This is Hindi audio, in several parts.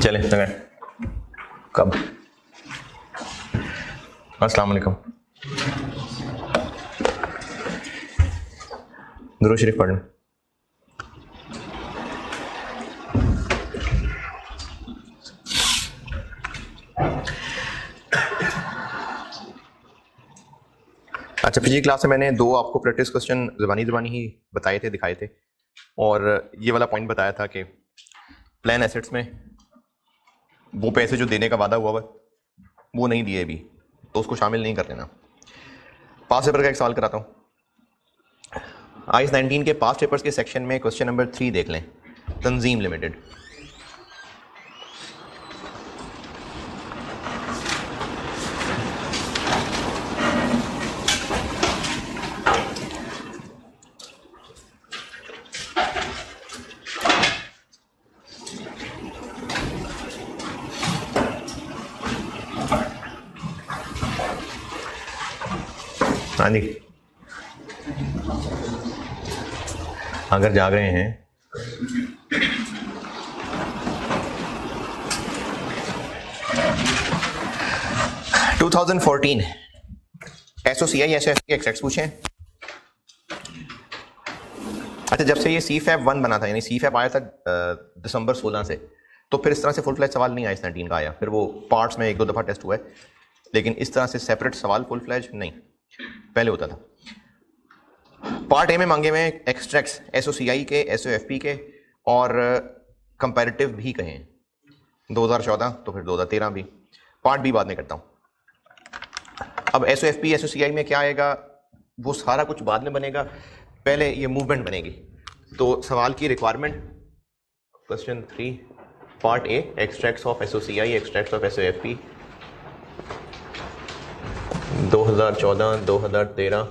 चले कब? अस्सलाम वालेकुम। दुरूद शरीफ पढ़ लें। अच्छा, पिछली क्लास में मैंने दो आपको प्रैक्टिस क्वेश्चन ज़बानी ही बताए थे, दिखाए थे, और ये वाला पॉइंट बताया था कि प्लान एसेट्स में वो पैसे जो देने का वादा हुआ हुआ वो नहीं दिए भी, तो उसको शामिल नहीं कर लेना। पास पेपर का एक सवाल कराता हूँ। IS 19 के पास पेपर्स के सेक्शन में क्वेश्चन नंबर 3 देख लें, तंजीम लिमिटेड। हाँ जी, अगर जाग रहे हैं (2014) SOCI SOF के एक्सट्रैक्ट्स पूछे। अच्छा, जब से ये CFAP 1 बना था, यानी CFAP आया था दिसंबर 16 से, तो फिर इस तरह से फुल फ्लैज सवाल नहीं आया। IS 19 का आया, फिर वो पार्ट्स में एक दो दफ़ा टेस्ट हुआ है, लेकिन इस तरह से सेपरेट सवाल फुल फ्लैज नहीं पहले होता था। पार्ट ए में मांगे हुए एक्सट्रैक्ट्स SOCI के, SOFP के और कंपैरेटिव भी कहे, 2014 तो फिर 2013 भी। पार्ट बी बाद में करता हूँ। अब SOFP SOCI में क्या आएगा वो सारा कुछ बाद में बनेगा, पहले ये मूवमेंट बनेगी। तो सवाल की requirement, question 3 part A, extracts of SOCI, extracts of SOFP 2014 2013।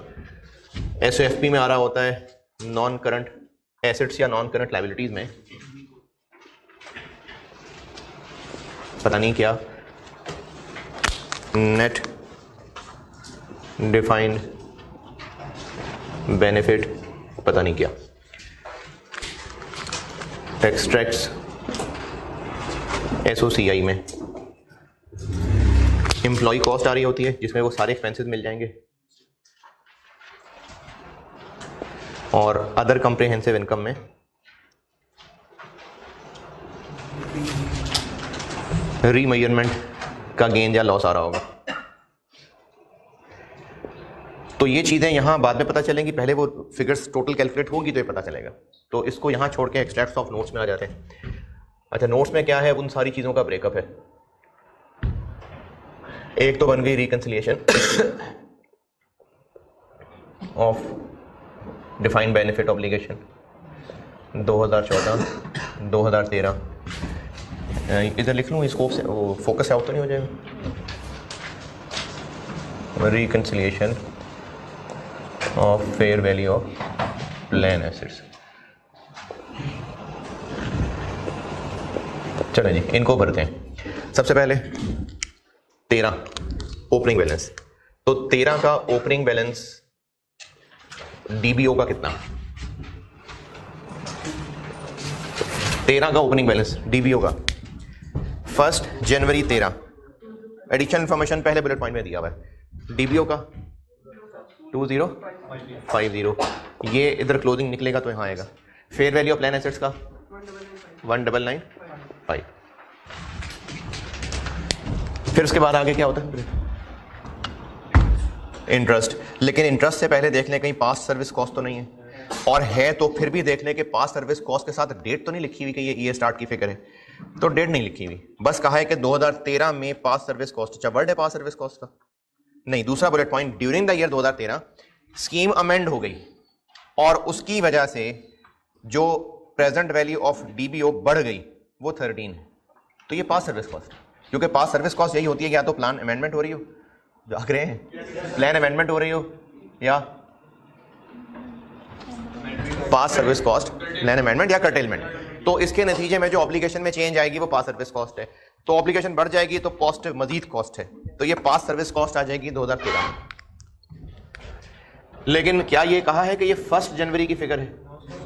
SOFP में आ रहा होता है नॉन करंट एसेट्स या नॉन करंट लायबिलिटीज में, पता नहीं क्या, नेट डिफाइंड बेनिफिट, पता नहीं क्या। एक्सट्रैक्ट्स SOCI में एम्प्लॉय कॉस्ट आ रही होती है, जिसमें वो सारे एक्सपेंसेस मिल जाएंगे, और अदर कंप्रिहेंसिव इनकम में रीमेजरमेंट का गेन या लॉस आ रहा होगा। तो ये चीज़ें यहाँ बाद में पता चलेंगी, पहले वो फिगर्स टोटल कैलकुलेट होगी तो ये पता चलेगा। तो इसको यहाँ छोड़ के एक्सट्रैक्ट्स ऑफ नोट्स में आ जाते हैं। अच्छा, नोट्स में क्या है, उन सारी चीज़ों का ब्रेकअप है। एक तो बन गई reconciliation of defined benefit obligation 2014 2013। इधर लिख लूँ स्कोप से, वो फोकस आउट तो नहीं हो जाएगा। Reconciliation of fair value of plan assets. चलो जी, इनको भरते हैं। सबसे पहले 13 ओपनिंग बैलेंस। तो 13 का ओपनिंग बैलेंस DBO का कितना? 13 का ओपनिंग बैलेंस DBO का 1 जनवरी 13। एडिशनल इंफॉर्मेशन पहले बुलेट पॉइंट में दिया हुआ है। DBO का 2050, ये इधर क्लोजिंग निकलेगा तो यहाँ आएगा। Fair value of plan assets का 1995। फिर उसके बाद आगे क्या होता है? इंटरेस्ट। लेकिन इंटरेस्ट से पहले देख लें कहीं पास सर्विस कॉस्ट तो नहीं है, और है तो फिर भी देख लें कि पास सर्विस कॉस्ट के साथ डेट तो नहीं लिखी हुई कि ये ईयर स्टार्ट की फिगर है। तो डेट नहीं लिखी हुई, बस कहा है कि 2013 में पास सर्विस कॉस्ट। अच्छा, वर्ड है पास सर्विस कॉस्ट का नहीं। दूसरा bullet point, during the year 2013 scheme amend हो गई और उसकी वजह से जो प्रेजेंट वैल्यू ऑफ DBO बढ़ गई वो 13 है। तो ये पास सर्विस कॉस्ट, क्योंकि पास सर्विस कॉस्ट यही होती है कि या तो प्लान अमेंडमेंट हो रही हो, जाग रहे हैं, प्लान अमेंडमेंट हो रही हो, या पास सर्विस कॉस्ट, प्लान अमेंडमेंट या कर्टेलमेंट। तो इसके नतीजे में जो ऑब्लिगेशन में चेंज आएगी वो पास सर्विस कॉस्ट है। तो ऑब्लिगेशन बढ़ जाएगी तो कॉस्ट मजीद कॉस्ट है, तो ये पास सर्विस कॉस्ट आ जाएगी 2013 में। लेकिन क्या ये कहा है कि ये 1 जनवरी की फिगर है?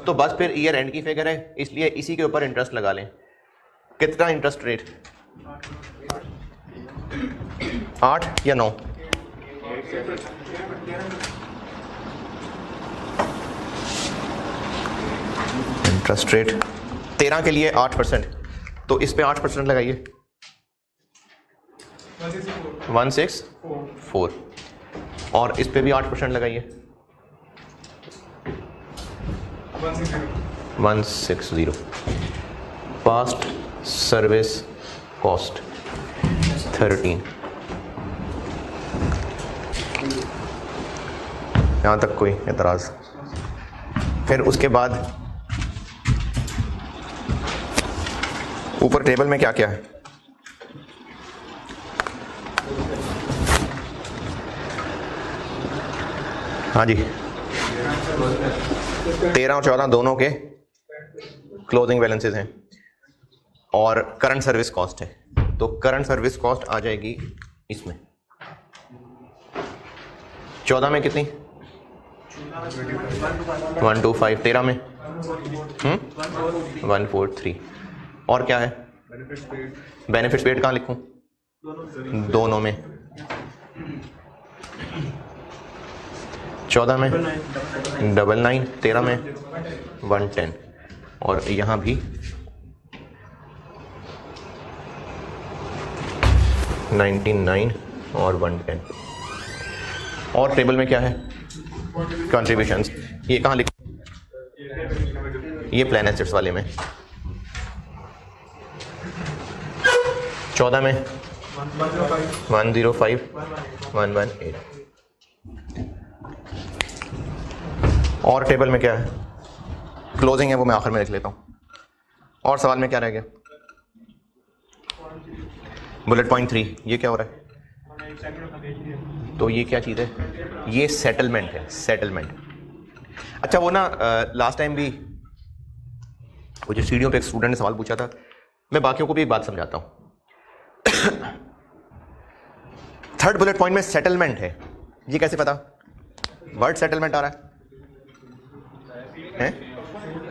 तो बस फिर ईयर एंड की फिगर है, इसलिए इसी के ऊपर इंटरेस्ट लगा लें। कितना इंटरेस्ट रेट? 8 या 9? इंटरेस्ट रेट 13 के लिए 8%, तो इस पे 8% लगाइए, 164, और इस पे भी 8% लगाइए, 160। Past service cost 13। यहां तक कोई एतराज? फिर उसके बाद ऊपर टेबल में क्या क्या है? हाँ जी, 13 और 14 दोनों के क्लोजिंग बैलेंसेस हैं और करंट सर्विस कॉस्ट है, तो करंट सर्विस कॉस्ट आ जाएगी इसमें। 14 में कितनी? 125। 13 में 143। और क्या है? बेनिफिट्स पेड कहाँ लिखूं? दोनों में। 14 में 99, 13 में 110, और यहां भी 99 और 110। और टेबल में क्या है? कंट्रीब्यूशंस। ये कहाँ लिख? ये प्लान एसेट्स वाले में। 14 में 105, 118। और टेबल में क्या है? क्लोजिंग है, वो मैं आखिर में लिख लेता हूं। और सवाल में क्या रह गया? बुलेट पॉइंट 3, ये क्या हो रहा है? तो ये क्या चीज़ है? ये सेटलमेंट है, सेटलमेंट। अच्छा, वो ना लास्ट टाइम भी वो जो सीढ़ियों पे एक स्टूडेंट ने सवाल पूछा था, मैं बाकियों को भी एक बात समझाता हूं। थर्ड बुलेट पॉइंट में सेटलमेंट है, ये कैसे पता? वर्ड सेटलमेंट आ रहा है?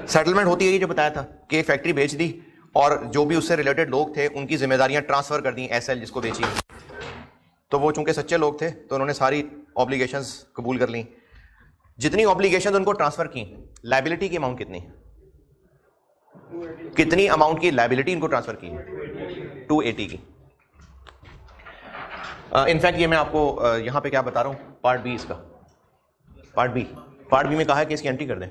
सेटलमेंट होती है ये जो बताया था कि एक फैक्ट्री बेच दी और जो भी उससे रिलेटेड लोग थे उनकी जिम्मेदारियां ट्रांसफर कर दी एसएल जिसको बेची। तो वो चूंकि सच्चे लोग थे तो उन्होंने सारी ऑब्लिगेशंस कबूल कर ली। जितनी ऑब्लिगेशंस उनको ट्रांसफर की, लायबिलिटी की अमाउंट कितनी? कितनी अमाउंट की लायबिलिटी इनको ट्रांसफर की? 280 की। इनफैक्ट ये मैं आपको यहां पे क्या बता रहा हूं, पार्ट बी इसका। पार्ट बी में कहा है कि इसकी एंट्री कर दें।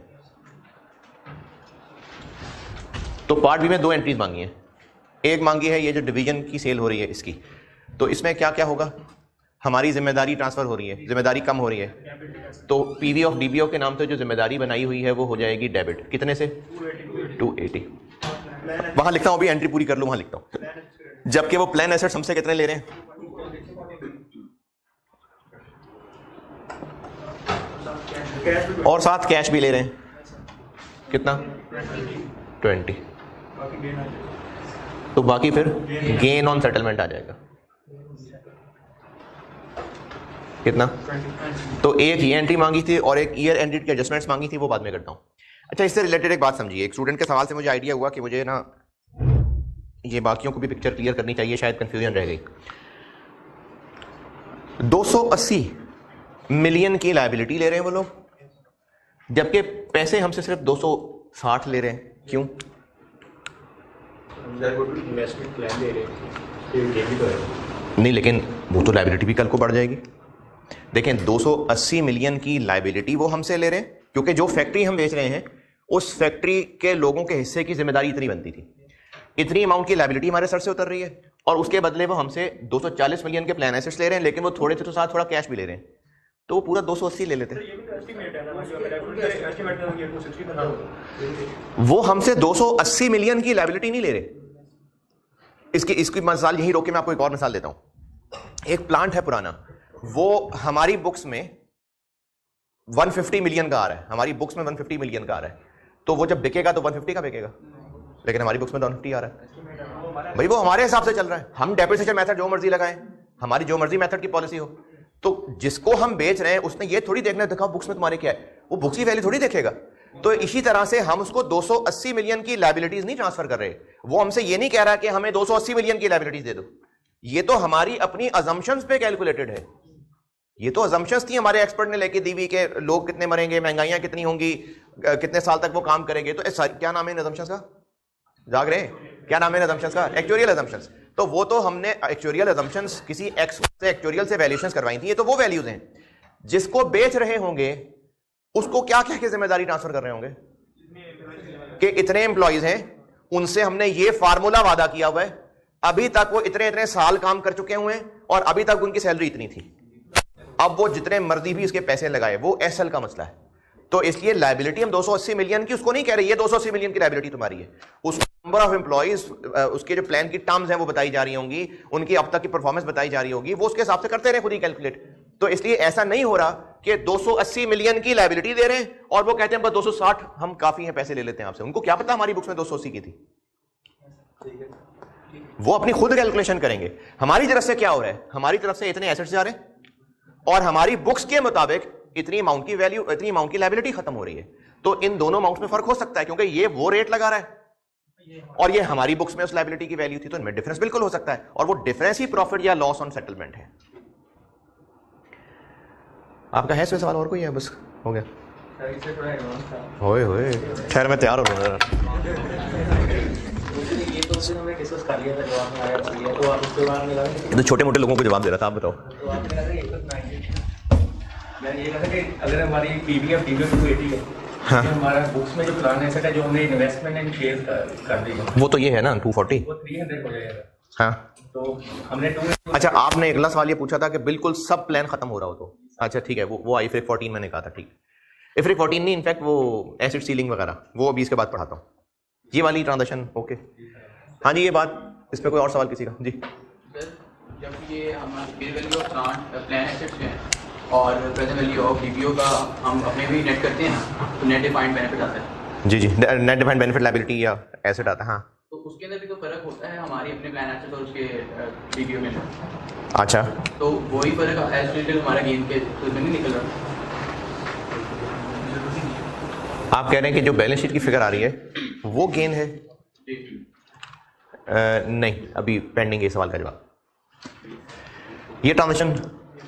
तो पार्ट बी में 2 एंट्रीज मांगी हैं। एक मांगी है ये जो डिवीजन की सेल हो रही है इसकी, तो इसमें क्या क्या होगा? हमारी जिम्मेदारी ट्रांसफर हो रही है, जिम्मेदारी कम हो रही है, तो पीवी ऑफ डीबीओ के नाम से जो जिम्मेदारी बनाई हुई है वो हो जाएगी डेबिट। कितने से? 280। वहां लिखता हूं, अभी एंट्री पूरी कर लूं, वहां लिखता हूं। जबकि वो प्लान एसेट्स हमसे कितने ले रहे हैं? और साथ कैश भी ले रहे हैं। कितना? 20। तो बाकी फिर गेन ऑन सेटलमेंट आ जाएगा। कितना? तो एक ये एंट्री मांगी थी और एक ईयर एंडेड की एडजस्टमेंट्स मांगी थी, वो बाद में करता हूं। अच्छा, इससे रिलेटेड एक बात समझिए। एक स्टूडेंट के सवाल से मुझे आइडिया हुआ कि मुझे ना ये बाकियों को भी पिक्चर क्लियर करनी चाहिए, शायद कंफ्यूजन रह गई। 280 मिलियन की लायबिलिटी ले रहे हैं वो लोग, जबकि पैसे हमसे सिर्फ 260 ले रहे हैं। क्यों? इन्वेस्टमेंट प्लान दे रहे हैं, नहीं, लेकिन वो तो लायबिलिटी भी कल को बढ़ जाएगी। देखें, 280 मिलियन की लायबिलिटी वो हमसे ले रहे हैं क्योंकि जो फैक्ट्री हम बेच रहे हैं उस फैक्ट्री के लोगों के हिस्से की जिम्मेदारी इतनी बनती थी। इतनी अमाउंट की लायबिलिटी हमारे सर से उतर रही है और उसके बदले वो हमसे 240 मिलियन के प्लान एसेट्स ले रहे हैं, लेकिन वो थोड़े से तो साथ थोड़ा कैश भी ले रहे हैं, तो वो पूरा 280 ले लेते हैं। वो हमसे 280 मिलियन की लायबिलिटी नहीं ले रहे। इसकी मिसाल यही रोके, मैं आपको एक और मिसाल देता हूं। एक प्लांट है पुराना, वो हमारी बुक्स में 150 मिलियन का आ रहा है, हमारी बुक्स में 150 मिलियन का आ रहा है, तो वो जब बिकेगा तो 150 का बिकेगा, लेकिन हमारी बुक्स में 150 आ रहा है। भाई वो हमारे हिसाब से चल रहा है, हम डेप्रिसिएशन मेथड जो मर्जी लगाएं, हमारी जो मर्जी मेथड की पॉलिसी हो। तो जिसको हम बेच रहे हैं उसने ये थोड़ी देखना है देखा बुक्स में तुम्हारे क्या है, वो बुक्स की वैल्यू थोड़ी देखेगा। तो इसी तरह से हम उसको 280 मिलियन की लायबिलिटीज नहीं ट्रांसफर कर रहे। वो हमसे ये नहीं कह रहा कि हमें 280 मिलियन की लायबिलिटीज दे दो, ये तो हमारी अपनी अजम्पशंस पे कैलकुलेटेड है। ये तो अजम्पशंस थी हमारे एक्सपर्ट ने लेके दी हुई के लोग कितने मरेंगे, महंगाइयां कितनी होंगी, कितने साल तक वो काम करेंगे। तो क्या नाम है इन अजम्पशंस का? जाग रहे हैं? क्या नाम है इन अजम्पशंस का? Actuarial assumptions. तो वो तो हमने एक्चुअरियल अजम्पशंस किसी एक्स से एक्चुअरियल से वैल्यूशंस करवाई थी। ये तो वो वैल्यूज हैं। जिसको बेच रहे होंगे उसको क्या कह के जिम्मेदारी ट्रांसफर कर रहे होंगे कि इतने एम्प्लॉइज हैं, उनसे हमने ये फार्मूला वादा किया हुआ है, अभी तक वो इतने इतने साल काम कर चुके हुए हैं और अभी तक उनकी सैलरी इतनी थी। अब वो जितने मर्जी भी इसके पैसे लगाए, वो एसएल का मसला है। तो इसलिए लायबिलिटी हम 280 मिलियन की उसको नहीं कह रहे, ये 280 मिलियन की लायबिलिटी तुम्हारी है। उसको नंबर ऑफ एम्प्लॉइज, उसके जो प्लान की टर्म्स हैं वो बताई जा रही होंगी, उनकी अब तक की परफॉर्मेंस बताई जा रही होगी, वो उसके हिसाब से करते रहे खुद ही कैलकुलेट। तो इसलिए ऐसा नहीं हो रहा कि 280 मिलियन की लायबिलिटी दे रहे हैं और वो कहते हैं बस 260 हम काफी हैं, पैसे ले लेते हैं आपसे। उनको क्या पता हमारी बुक्स में 280 की थी। वो अपनी खुद कैलकुलेशन करेंगे। हमारी तरफ से क्या हो रहा है, हमारी तरफ से इतने एसेट्स जा रहे हैं और हमारी बुक्स के मुताबिक इतनी अमाउंट की वैल्यू, इतनी अमाउंट की लायबिलिटी खत्म हो रही है। तो इन दोनों अमाउंट्स में फर्क हो सकता है, क्योंकि ये वो रेट लगा रहा है और ये हमारी बुक्स में उस लायबिलिटी की वैल्यू थी, तो इनमें डिफरेंस बिल्कुल हो सकता है। और वो डिफरेंस ही प्रॉफिट या लॉस ऑन सेटलमेंट है। आपका है इसमें सवाल और कोई है? बस हो गया। होए होए, खैर मैं तैयार हो रहा तो छोटे मोटे लोगों को जवाब दे रहा था। आप बताओ। मैं ये कहा कि अगर हमारी पीवी और पीवी 280 है, हाँ, हमारा बुक्स में जो प्लान ऐसा है जो हमने इन्वेस्टमेंट एंड शेयर कर दी, वो तो ये है ना 240, वो 300 हो जाएगा। हाँ, तो हमने अच्छा, आपने अगला सवाल ये पूछा था कि बिल्कुल सब प्लान खत्म हो रहा हो तो अच्छा ठीक है, वो IFRIC 14 मैंने कहा था, ठीक। IFRIC 14 नहीं, इनफैक्ट वो एसिड सीलिंग वगैरह, वो अभी इसके बाद पढ़ाता हूँ। ये वाली ट्रांजेक्शन ओके। हाँ जी, ये बात, इस पर कोई और सवाल किसी का? जी, जब ये हमारे fair value of plan assets हैं और प्रेजेंट वैल्यू ऑफ DPO का हम अपने भी नेट करते हैं तो नेट डिफाइंड बेनिफिट आता है। जी जी, नेट डिफाइंड बेनिफिट लायबिलिटी या एसेट आता है। हाँ, तो उसके अंदर भी तो फर्क होता है हमारी अपने प्लान एसेट और उसके DPO में। अच्छा, तो वही फर्क एज रिलेटेड हमारा गेन के तो नहीं निकल रहा। आप कह रहे हैं कि जो बैलेंस शीट की फिगर आ रही है वो गेन है? नहीं, अभी पेंडिंग है सवाल का जवाब। ये ट्रांजेक्शन,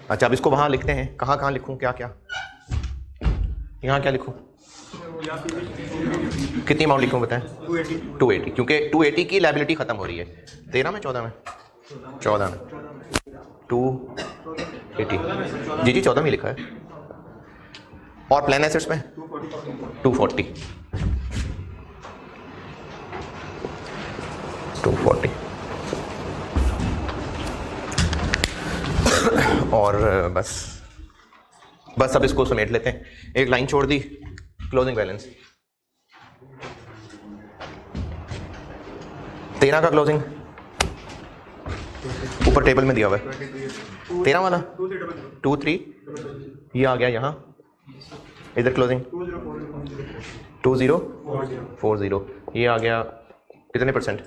अच्छा अब इसको वहां लिखते हैं। कहाँ कहाँ लिखूं, क्या क्या, यहाँ क्या लिखूं, कितनी अमाउंट लिखूं बताएं? 280, क्योंकि 280 की लायबिलिटी खत्म हो रही है। 13 में 14 में 280, जी जी 14 में लिखा है। और प्लान एसेट्स में 240 और बस अब इसको समेट लेते हैं। एक लाइन छोड़ दी, क्लोजिंग बैलेंस 13 का क्लोजिंग ऊपर टेबल में दिया हुआ है। 13 वाला 23, ये आ गया यहाँ, इधर क्लोजिंग 2040, ये आ गया कितने परसेंट?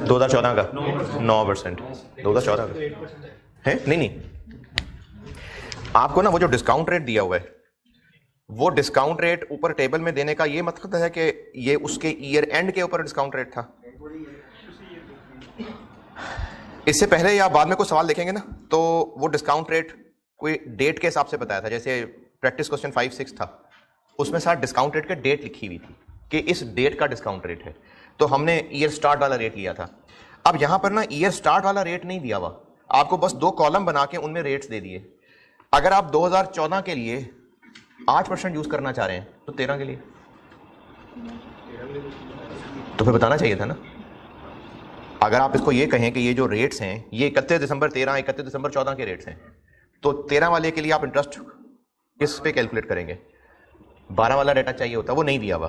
2014 का 9%, 2014 का है? नहीं, आपको ना वो जो डिस्काउंट रेट दिया हुआ है, वो डिस्काउंट रेट ऊपर टेबल में देने का ये मतलब है कि ये उसके ईयर एंड के ऊपर डिस्काउंट रेट था। इससे पहले या बाद में कोई सवाल देखेंगे ना, तो वो डिस्काउंट रेट कोई डेट के हिसाब से बताया था। जैसे प्रैक्टिस क्वेश्चन 5-6 था, उसमें साथ डिस्काउंट रेट का डेट लिखी हुई थी कि इस डेट का डिस्काउंट रेट है, तो हमने ईयर स्टार्ट वाला रेट लिया था। अब यहां पर ना ईयर स्टार्ट वाला रेट नहीं दिया हुआ, आपको बस 2 कॉलम बना के उनमें रेट्स दे दिए। अगर आप 2014 के लिए 8% यूज करना चाह रहे हैं तो 13 के लिए तो फिर बताना चाहिए था ना। अगर आप इसको ये कहें कि ये जो रेट्स हैं ये 31 दिसंबर 13, 31 दिसंबर 14 के रेट्स हैं, तो 13 वाले के लिए आप इंटरेस्ट किस पे कैलकुलेट करेंगे? 12 वाला डेटा चाहिए होता, वो नहीं दिया हुआ।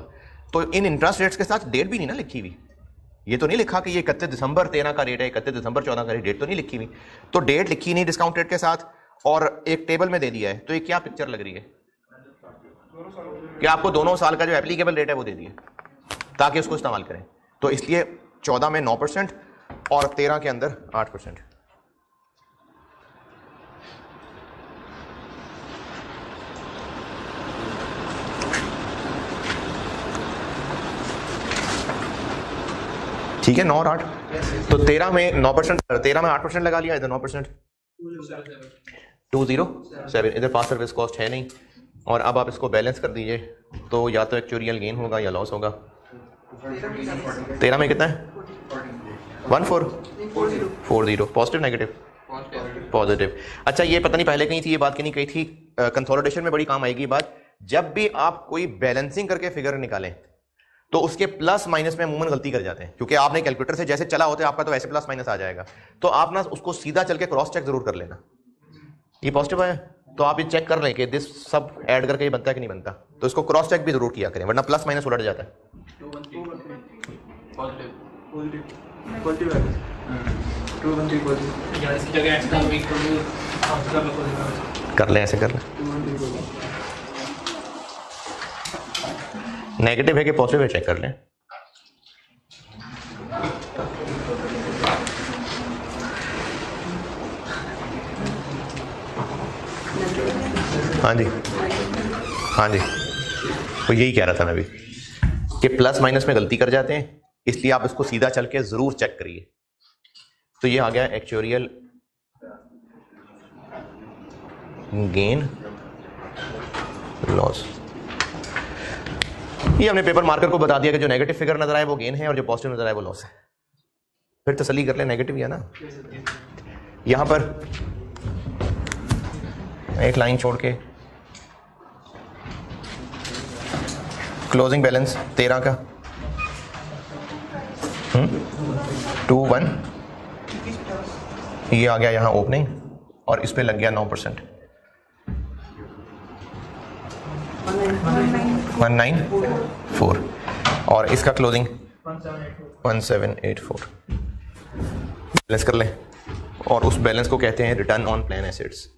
तो इन इंटरेस्ट रेट्स के साथ डेट भी नहीं ना लिखी हुई। ये तो नहीं लिखा कि ये 31 दिसंबर 13 का रेट है, 31 दिसंबर 14 का रेट, डेट तो नहीं लिखी हुई। तो डेट लिखी नहीं डिस्काउंट रेट के साथ और एक टेबल में दे दिया है, तो ये क्या पिक्चर लग रही है कि आपको दोनों साल का जो एप्लीकेबल रेट है वो दे दिए ताकि उसको इस्तेमाल करें। तो इसलिए 14 में 9% और 13 के अंदर 8%। ठीक है, 9 और 8, तो 13 में 9%, 13 में 8% लगा लिया, इधर 9%, 207, इधर पास सर्विस कॉस्ट है नहीं। और अब आप इसको बैलेंस कर दीजिए, तो या तो एक्चुअरियल गेन होगा या लॉस होगा। 13 में कितना है? 1440, पॉजिटिव नेगेटिव? पॉजिटिव। अच्छा, ये पता नहीं पहले कहीं थी ये बात कि नहीं कही थी, कंसोलिडेशन में बड़ी काम आएगी ये बात। जब भी आप कोई बैलेंसिंग करके फिगर निकालें तो उसके प्लस माइनस में अमूमन गलती कर जाते हैं, क्योंकि आपने कैलकुलेटर से जैसे चला होता है आपका तो ऐसे प्लस माइनस आ जाएगा, तो आप ना उसको सीधा चल के क्रॉस चेक जरूर कर लेना। ये पॉजिटिव है तो आप ये चेक कर लें कि दिस सब ऐड करके ये बनता है कि नहीं बनता, तो इसको क्रॉस चेक भी जरूर किया करें, वरना प्लस माइनस उलट जाता है। कर लें, ऐसे कर लें। नेगेटिव है कि पॉजिटिव है चेक कर लें। हाँ जी, हाँ जी, तो यही कह रहा था मैं भी कि प्लस माइनस में गलती कर जाते हैं, इसलिए आप इसको सीधा चल के जरूर चेक करिए। तो ये आ गया एक्चुअरियल गेन लॉस। ये हमने पेपर मार्कर को बता दिया कि जो नेगेटिव फिगर नजर आए वो गेन है और जो पॉजिटिव नजर आए वो लॉस है। फिर तसल्ली कर ले, नेगेटिव है ना। यहां पर एक लाइन छोड़ के क्लोजिंग बैलेंस 13 का 21, ये आ गया यहाँ ओपनिंग और इस पे लग गया 9%, 194, और इसका क्लोजिंग 1784। बैलेंस कर लें और उस बैलेंस को कहते हैं return on plan assets.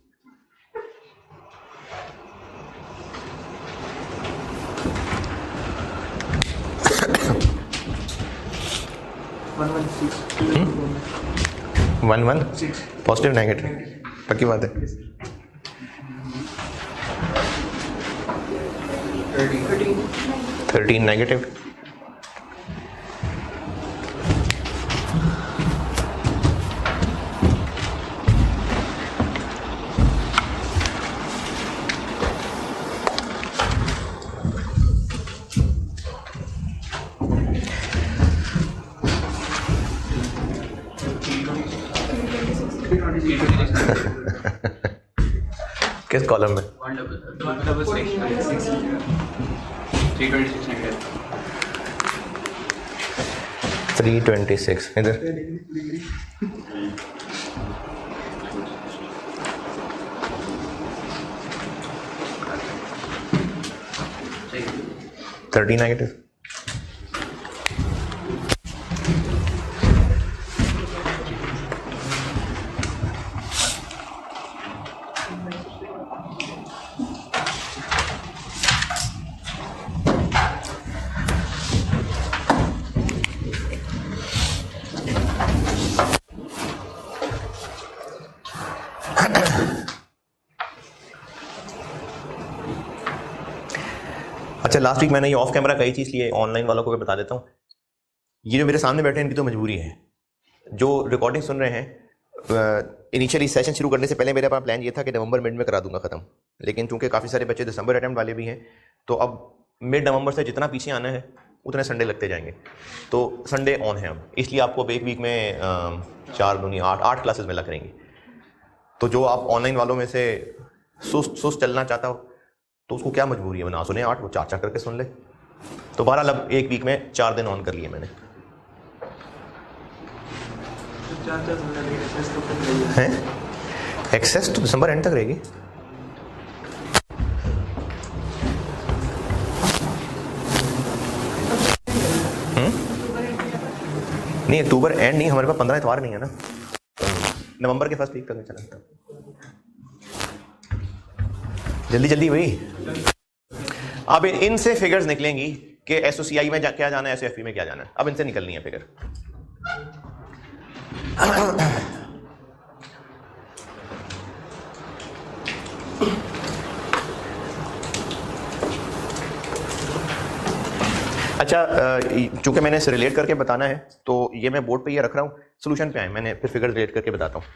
One positive negative, पक्की बात है। 13 नेगेटिव, किस कॉलम में? 326 इधर। थर्टी नेगेटिव, अच्छा लास्ट वीक मैंने ये ऑफ कैमरा कही थी इसलिए ऑनलाइन वालों को भी बता देता हूँ। ये जो मेरे सामने बैठे हैं इनकी तो मजबूरी है, जो रिकॉर्डिंग सुन रहे हैं। इनिशियली सेशन शुरू करने से पहले मेरे पास प्लान ये था कि नवंबर मिड में करा दूंगा ख़त्म, लेकिन चूंकि काफ़ी सारे बच्चे दिसंबर अटैम्प्ट वाले भी हैं तो अब मिड नवंबर से जितना पीछे आना है उतने संडे लगते जाएंगे, तो संडे ऑन है अब, इसलिए आपको अब एक वीक में 4 दूनी 8 क्लासेस में लग रहेंगी। तो जो आप ऑनलाइन वालों में से सुस्त चलना चाहता हो तो उसको क्या मजबूरी है, ना सुने 8 वो 4 करके सुन ले। तो 12 लब एक वीक में 4 दिन ऑन कर लिए मैंने हैं। एक्सेस तो दिसंबर एंड तक रहेगी। नहीं अक्टूबर एंड नहीं, हमारे पास 15 इतवार नहीं है ना, नवंबर के फर्स्ट वीक तक चला। जल्दी जल्दी भाई। अब इनसे फिगर्स निकलेंगी कि एसओसीआई में क्या जाना है, एसओएफई में क्या जाना है, अब इनसे निकलनी है फिगर। अच्छा, चूंकि मैंने इसे रिलेट करके बताना है तो ये मैं बोर्ड पे ये रख रहा हूँ, सोल्यूशन पे आए मैंने फिर फिगर रिलेट करके बताता हूँ।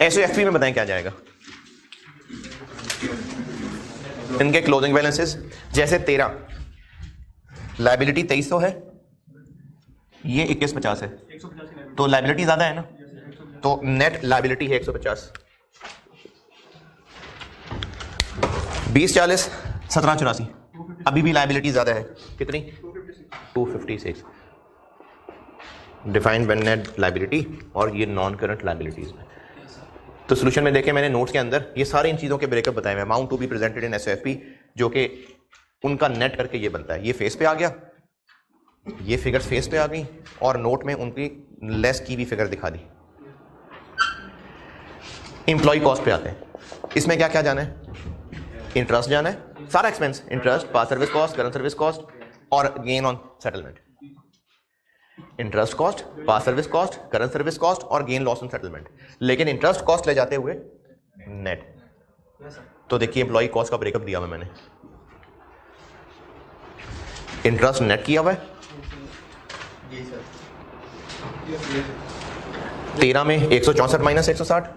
एसओएफपी में बताएं क्या जाएगा। इनके क्लोजिंग बैलेंसेस जैसे 13, लायबिलिटी 2300 है, ये 2150 है, तो लायबिलिटी ज्यादा है ना, तो नेट लायबिलिटी है 150। 2040 1784, अभी भी लायबिलिटी ज्यादा है, कितनी 256, डिफाइंड बाय नेट लायबिलिटी और ये नॉन करंट लायबिलिटीज में। तो सोल्यूशन में देखें मैंने नोट्स के अंदर ये सारे इन चीज़ों के ब्रेकअप बताए हुए, amount to be presented in SOFP, जो कि उनका नेट करके ये बनता है। ये फेस पे आ गया, ये फिगर फेस पे आ गई और नोट में उनकी लेस की भी फिगर दिखा दी। एम्प्लॉय कॉस्ट पे आते हैं, इसमें क्या क्या जाना है, इंटरेस्ट जाना है, सारा expense, interest, past service cost, current service cost और gain on settlement. Interest cost, past service cost, current service cost और गेन लॉस ऑन सेटलमेंट, लेकिन इंटरेस्ट कॉस्ट ले जाते हुए नेट। तो देखिए एम्प्लॉय कॉस्ट का ब्रेकअप दिया हुआ मैंने, इंटरेस्ट नेट किया हुआ है 13 में 164 माइनस 160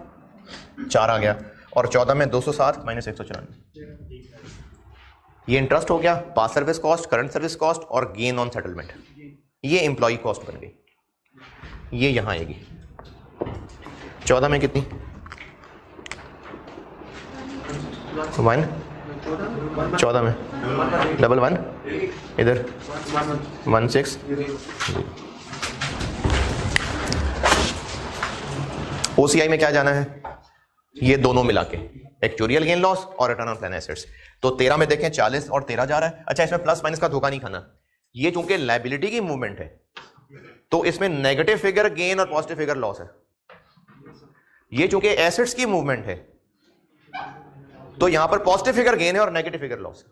4 आ गया, और 14 में 260 माइनस 194, ये इंटरेस्ट हो गया, past service cost, current service cost और गेन ऑन सेटलमेंट। ये एम्प्लॉय कॉस्ट बन गई, ये यहां आएगी 14 में कितनी 1, 14 में 11 इधर 16। ओसीआई में क्या जाना है, ये दोनों मिला के एक्चुअरियल गेन लॉस और रिटर्न ऑन प्लान एसेट्स। तो 13 में देखें 40 और 13 जा रहा है। अच्छा, इसमें प्लस माइनस का धोखा नहीं खाना, ये चूंकि लायबिलिटी की मूवमेंट है तो इसमें नेगेटिव फिगर गेन और पॉजिटिव फिगर लॉस है। ये चूंकि एसेट्स की मूवमेंट है तो यहां पर पॉजिटिव फिगर गेन है और नेगेटिव फिगर लॉस है।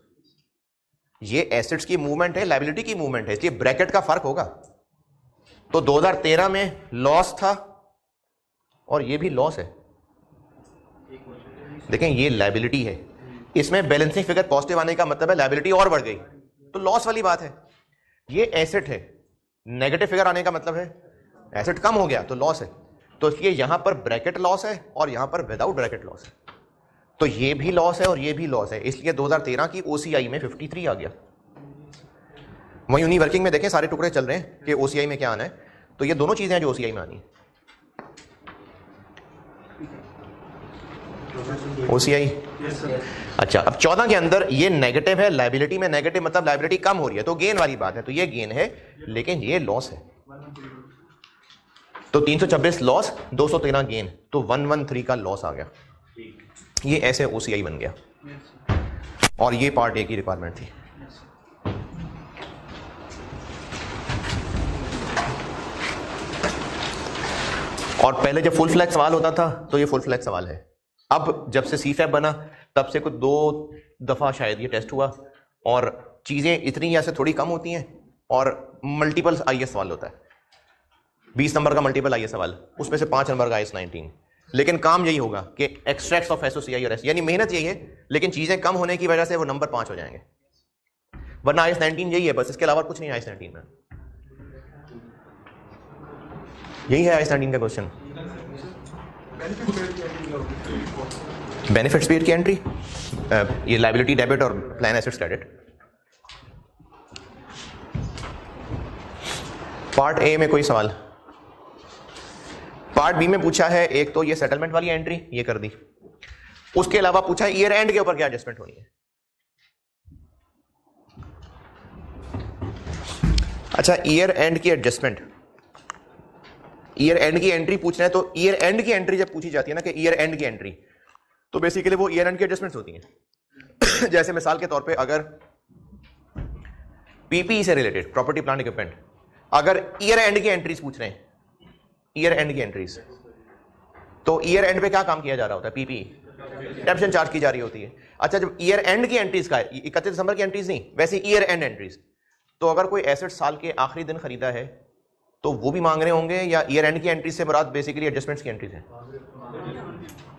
ये एसेट्स की मूवमेंट है, लायबिलिटी की मूवमेंट है, इसलिए ब्रैकेट का फर्क होगा। तो 2013 में लॉस था और ये भी लॉस है। देखें ये लायबिलिटी है, इसमें बैलेंसिंग फिगर पॉजिटिव आने का मतलब है लायबिलिटी और बढ़ गई, तो लॉस वाली बात है। ये एसेट है, नेगेटिव फिगर आने का मतलब है एसेट कम हो गया तो लॉस है। तो इसलिए यहां पर ब्रैकेट लॉस है और यहां पर विदाउट ब्रैकेट लॉस है, तो ये भी लॉस है और ये भी लॉस है। इसलिए 2013 की ओसीआई में 53 आ गया। वहीं यूनी वर्किंग में देखें सारे टुकड़े चल रहे हैं कि ओसीआई में क्या आना है, तो ये दोनों चीजें हैं जो ओसीआई में आनी है। ओसीआई अच्छा, अब 14 के अंदर ये नेगेटिव है, लायबिलिटी में नेगेटिव मतलब लायबिलिटी कम हो रही है, तो गेन वाली बात है, तो ये गेन है लेकिन ये लॉस है। तो 326 लॉस, 213 गेन, तो 113 का लॉस आ गया। ये ऐसे ओसीआई बन गया और ये पार्ट ए की रिक्वायरमेंट थी। और पहले जब फुल फ्लैग सवाल होता था तो ये फुल फ्लैग सवाल है। अब जब से सीफैप बना तब से कुछ 2 दफा शायद ये टेस्ट हुआ और चीजें इतनी ऐसे थोड़ी कम होती हैं और मल्टीपल आईएएस सवाल होता है। 20 नंबर का मल्टीपल आईएएस सवाल, उसमें से 5 नंबर का आईएएस 19। लेकिन काम यही होगा कि एक्सट्रैक्ट्स ऑफ एसओसीआई और एस, यानी मेहनत यही है लेकिन चीजें कम होने की वजह से वो नंबर 5 हो जाएंगे, वरना आईएएस 19 यही है बस, इसके अलावा कुछ नहीं आईएएस 19 में। यही है आईएएस 19 का क्वेश्चन। बेनिफिट्स पेड की एंट्री, ये लायबिलिटी डेबिट और plan assets credit. Part A में कोई सवाल? पार्ट बी में पूछा है एक तो ये सेटलमेंट वाली एंट्री ये कर दी, उसके अलावा पूछा है ईयर एंड के ऊपर क्या एडजस्टमेंट होनी है। अच्छा, ईयर एंड की एडजस्टमेंट, ईयर एंड की एंट्री पूछना है तो ईयर एंड की एंट्री जब पूछी जाती है ना कि ईयर एंड की एंट्री, तो बेसिकली वो ईयर एंड की एडजस्टमेंट्स होती हैं। जैसे मिसाल के तौर पे अगर पीपी से रिलेटेड प्रॉपर्टी प्लांट इक्विपमेंट, अगर ईयर एंड की एंट्रीज पूछ रहे हैं, ईयर एंड की एंट्रीज, तो ईयर एंड पे क्या काम किया जा रहा होता है? पीपी डेप्शन चार्ज की जा रही होती है। अच्छा, जब ईयर एंड की एंट्रीज का है, 31 दिसंबर की एंट्रीज नहीं, वैसे ईयर एंड एंट्रीज, तो अगर कोई एसेट साल के आखिरी दिन खरीदा है तो वो भी मांग रहे होंगे, या ईयर एंड की एंट्रीज से मुराद बेसिकली एडजस्टमेंट्स की एंट्रीज हैं?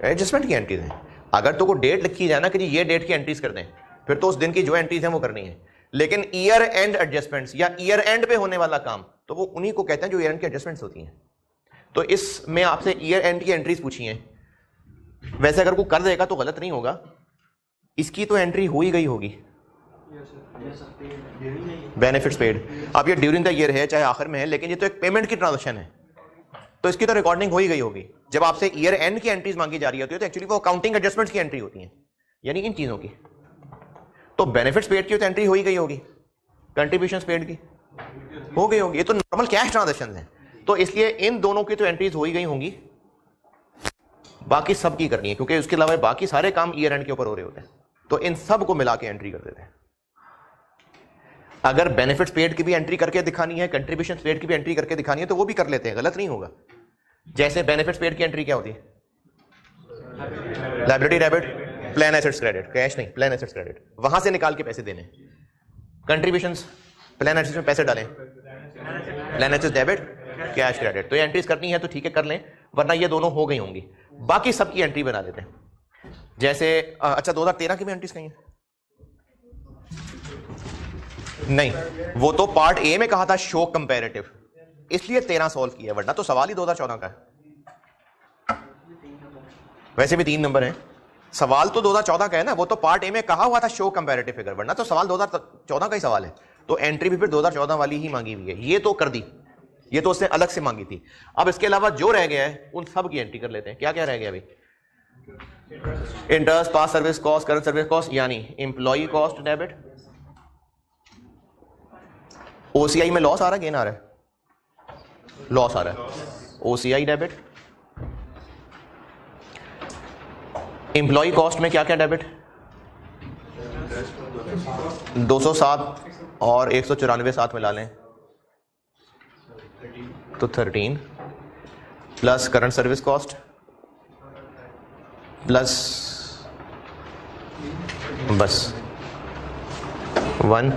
एडजस्टमेंट की एंट्रीज हैं। अगर तो कोई डेट लिखी जाए ना कि जी ये डेट की एंट्रीज कर दें, फिर तो उस दिन की जो एंट्रीज हैं वो करनी है। लेकिन ईयर एंड एडजस्टमेंट्स या ईयर एंड पे होने वाला काम तो वो उन्हीं को कहते हैं जो ईयर एंड की एडजस्टमेंट्स होती हैं। तो इसमें आपसे ईयर एंड की एंट्रीज पूछी हैं। वैसे अगर कोई कर देगा तो गलत नहीं होगा, इसकी तो एंट्री हो ही गई होगी। बेनिफिट्स पेड, अब ये ड्यूरिंग द ईयर है चाहे आखिर में है, लेकिन ये तो एक पेमेंट की ट्रांजेक्शन है, तो इसकी तो रिकॉर्डिंग हो ही गई होगी। जब आपसे ईयर एंड की एंट्रीज मांगी जा रही होती है तो एक्चुअली वो अकाउंटिंग एडजस्टमेंट्स की एंट्री होती है, यानी इन चीजों की। तो बेनिफिट्स पेड की तो एंट्री हो ही गई होगी, कंट्रीब्यूशंस पेड की हो गई होगी, ये तो नॉर्मल कैश ट्रांजेक्शन है। तो इसलिए इन दोनों की तो एंट्रीज हो ही गई होंगी, बाकी सब की करनी है, क्योंकि उसके अलावा बाकी सारे काम ईयर एंड के ऊपर हो रहे होते हैं। तो इन सब को मिला के एंट्री कर देते हैं। अगर बेनिफिट्स पेड की भी एंट्री करके दिखानी है, कंट्रीब्यूशंस पेड की भी एंट्री करके दिखानी है, तो वो भी कर लेते हैं, गलत नहीं होगा। जैसे बेनिफिट्स पेड की एंट्री क्या होती है? Liability debit, plan assets credit, cash नहीं, प्लान एसेट्स क्रेडिट, वहां से निकाल के पैसे देने। कंट्रीब्यूशंस, प्लान एसेट्स में पैसे डालें, plan assets debit, cash credit. तो ये एंट्रीज करनी है तो ठीक है कर लें, वरना ये दोनों हो गई होंगी। बाकी सबकी एंट्री बना देते हैं। जैसे अच्छा 2013 की भी एंट्रीज कहीं है? नहीं, वो तो पार्ट ए में कहा था शो कंपैरेटिव, इसलिए 13 सॉल्व किया, वरना तो सवाल ही 2014 का है। वैसे भी 3 नंबर है, सवाल तो 2014 का है ना, वो तो पार्ट ए में कहा हुआ था शो कंपैरेटिव फिगर, वरना तो सवाल 2014 का ही सवाल है। तो एंट्री भी फिर 2014 वाली ही मांगी हुई है, ये तो कर दी, ये तो उसने अलग से मांगी थी। अब इसके अलावा जो रह गया है उन सब की एंट्री कर लेते हैं। क्या क्या रह गया अभी? Interest, past service cost, current service cost, यानी एम्प्लॉई कॉस्ट डेबिट। ओसीआई में लॉस आ रहा है, गेन आ रहा है? लॉस आ रहा है, ओसीआई डेबिट। एम्प्लॉई कॉस्ट में क्या क्या डेबिट? 207 और 194 साथ मिला लें तो 13, plus current service cost, plus बस 1,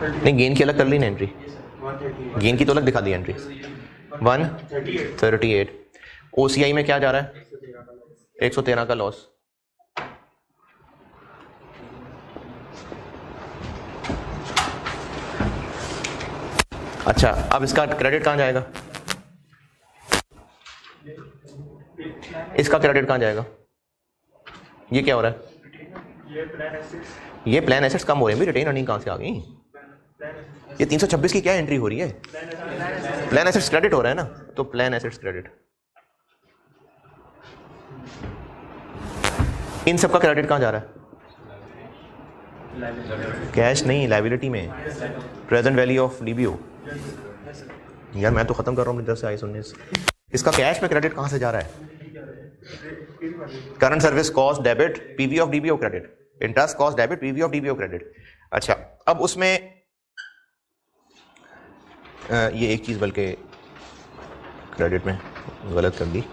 नहीं गेन की अलग कर ली ना एंट्री, गेन की तो अलग दिखा दी एंट्री। 138। ओसीआई में क्या जा रहा है? 113 का लॉस। अच्छा, अब इसका क्रेडिट कहां जाएगा? इसका क्रेडिट कहां जाएगा? ये क्या हो रहा है? ये प्लान एसेट्स कम हो रहे हैं, रिटेन अर्निंग कहां से आ गई? ये 326 की क्या एंट्री हो रही है? प्लान एसेट्स क्रेडिट हो रहा है ना, तो प्लान एसेट्स क्रेडिट। इन सब का क्रेडिट कहां जा रहा है? कैश नहीं, लायबिलिटी में, प्रेजेंट वैल्यू ऑफ डीबीओ। यार मैं तो खत्म कर रहा हूँ अपनी तरफ से I-19। इसका कैश में क्रेडिट कहां से जा रहा है? Current service cost debit, PV of DBO credit, interest cost debit, PV of DBO credit. अच्छा, अब उसमें ये एक चीज बल्कि क्रेडिट में गलत कर दी।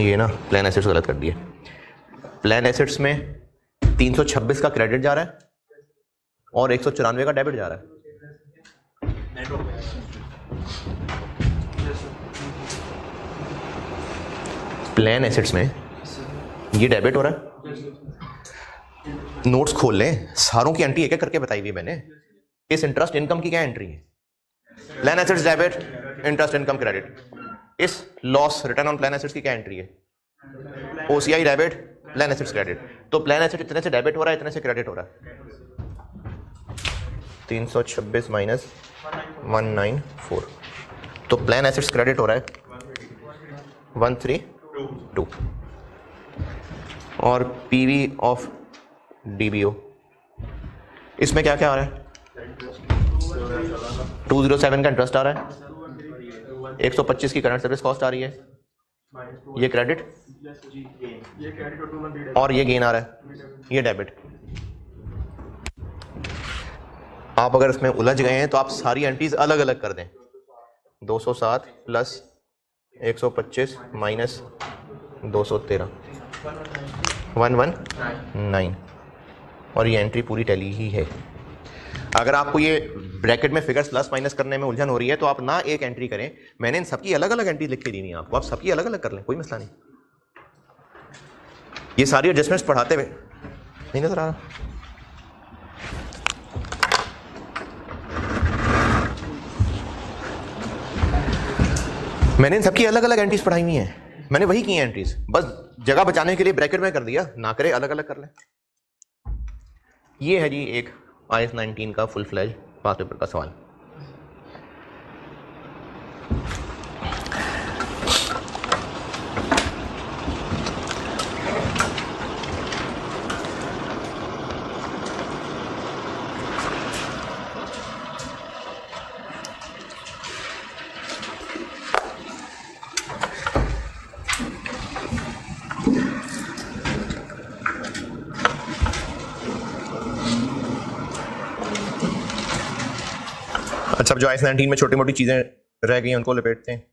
ये ना प्लान एसेट्स गलत कर दिए। प्लान एसेट्स में 326 का क्रेडिट जा रहा है और 194 का डेबिट जा रहा है। प्लान एसेट्स में ये डेबिट हो रहा है। नोट्स खोल लें, सारों की एंट्री एक एक करके बताई हुई मैंने। इस इंटरेस्ट इनकम की क्या एंट्री है? Plan assets debit, interest income credit. इस loss return on plan assets की क्या एंट्री है? OCI debit, plan assets credit. तो प्लान एसेट इतने से डेबिट हो रहा है, इतने से क्रेडिट हो रहा है। 326 माइनस 194, तो प्लान एसेट्स क्रेडिट हो रहा है 132 और पीवी ऑफ डीबीओ इसमें क्या क्या आ रहा है? 207 का इंटरेस्ट आ रहा है, 125 की करंट सर्विस कॉस्ट आ रही है, ये क्रेडिट और ये गेन आ रहा है, ये डेबिट। आप अगर इसमें उलझ गए हैं तो आप सारी एंट्रीज अलग अलग कर दें। 207 प्लस 125 माइनस 213, 119 और ये एंट्री पूरी टैली ही है। अगर आपको ये ब्रैकेट में फिगर्स प्लस माइनस करने में उलझन हो रही है तो आप ना एक एंट्री करें, मैंने इन सबकी अलग अलग एंट्री लिख के दी नहीं आपको, आप सबकी अलग अलग कर लें, कोई मसला नहीं। ये सारी एडजस्टमेंट्स पढ़ाते हुए नहीं नजर आ रहा? मैंने इन सबकी अलग अलग एंट्रीज पढ़ाई हुई हैं, मैंने वही की हैं एंट्रीज, बस जगह बचाने के लिए ब्रैकेट में कर दिया, ना करे अलग अलग कर लें। ये है जी एक IAS 19 का फुल फ्लैज पास पेपर का सवाल। अच्छा, अब जो IAS 19 में छोटी मोटी चीजें रह गई हैं उनको लपेटते हैं।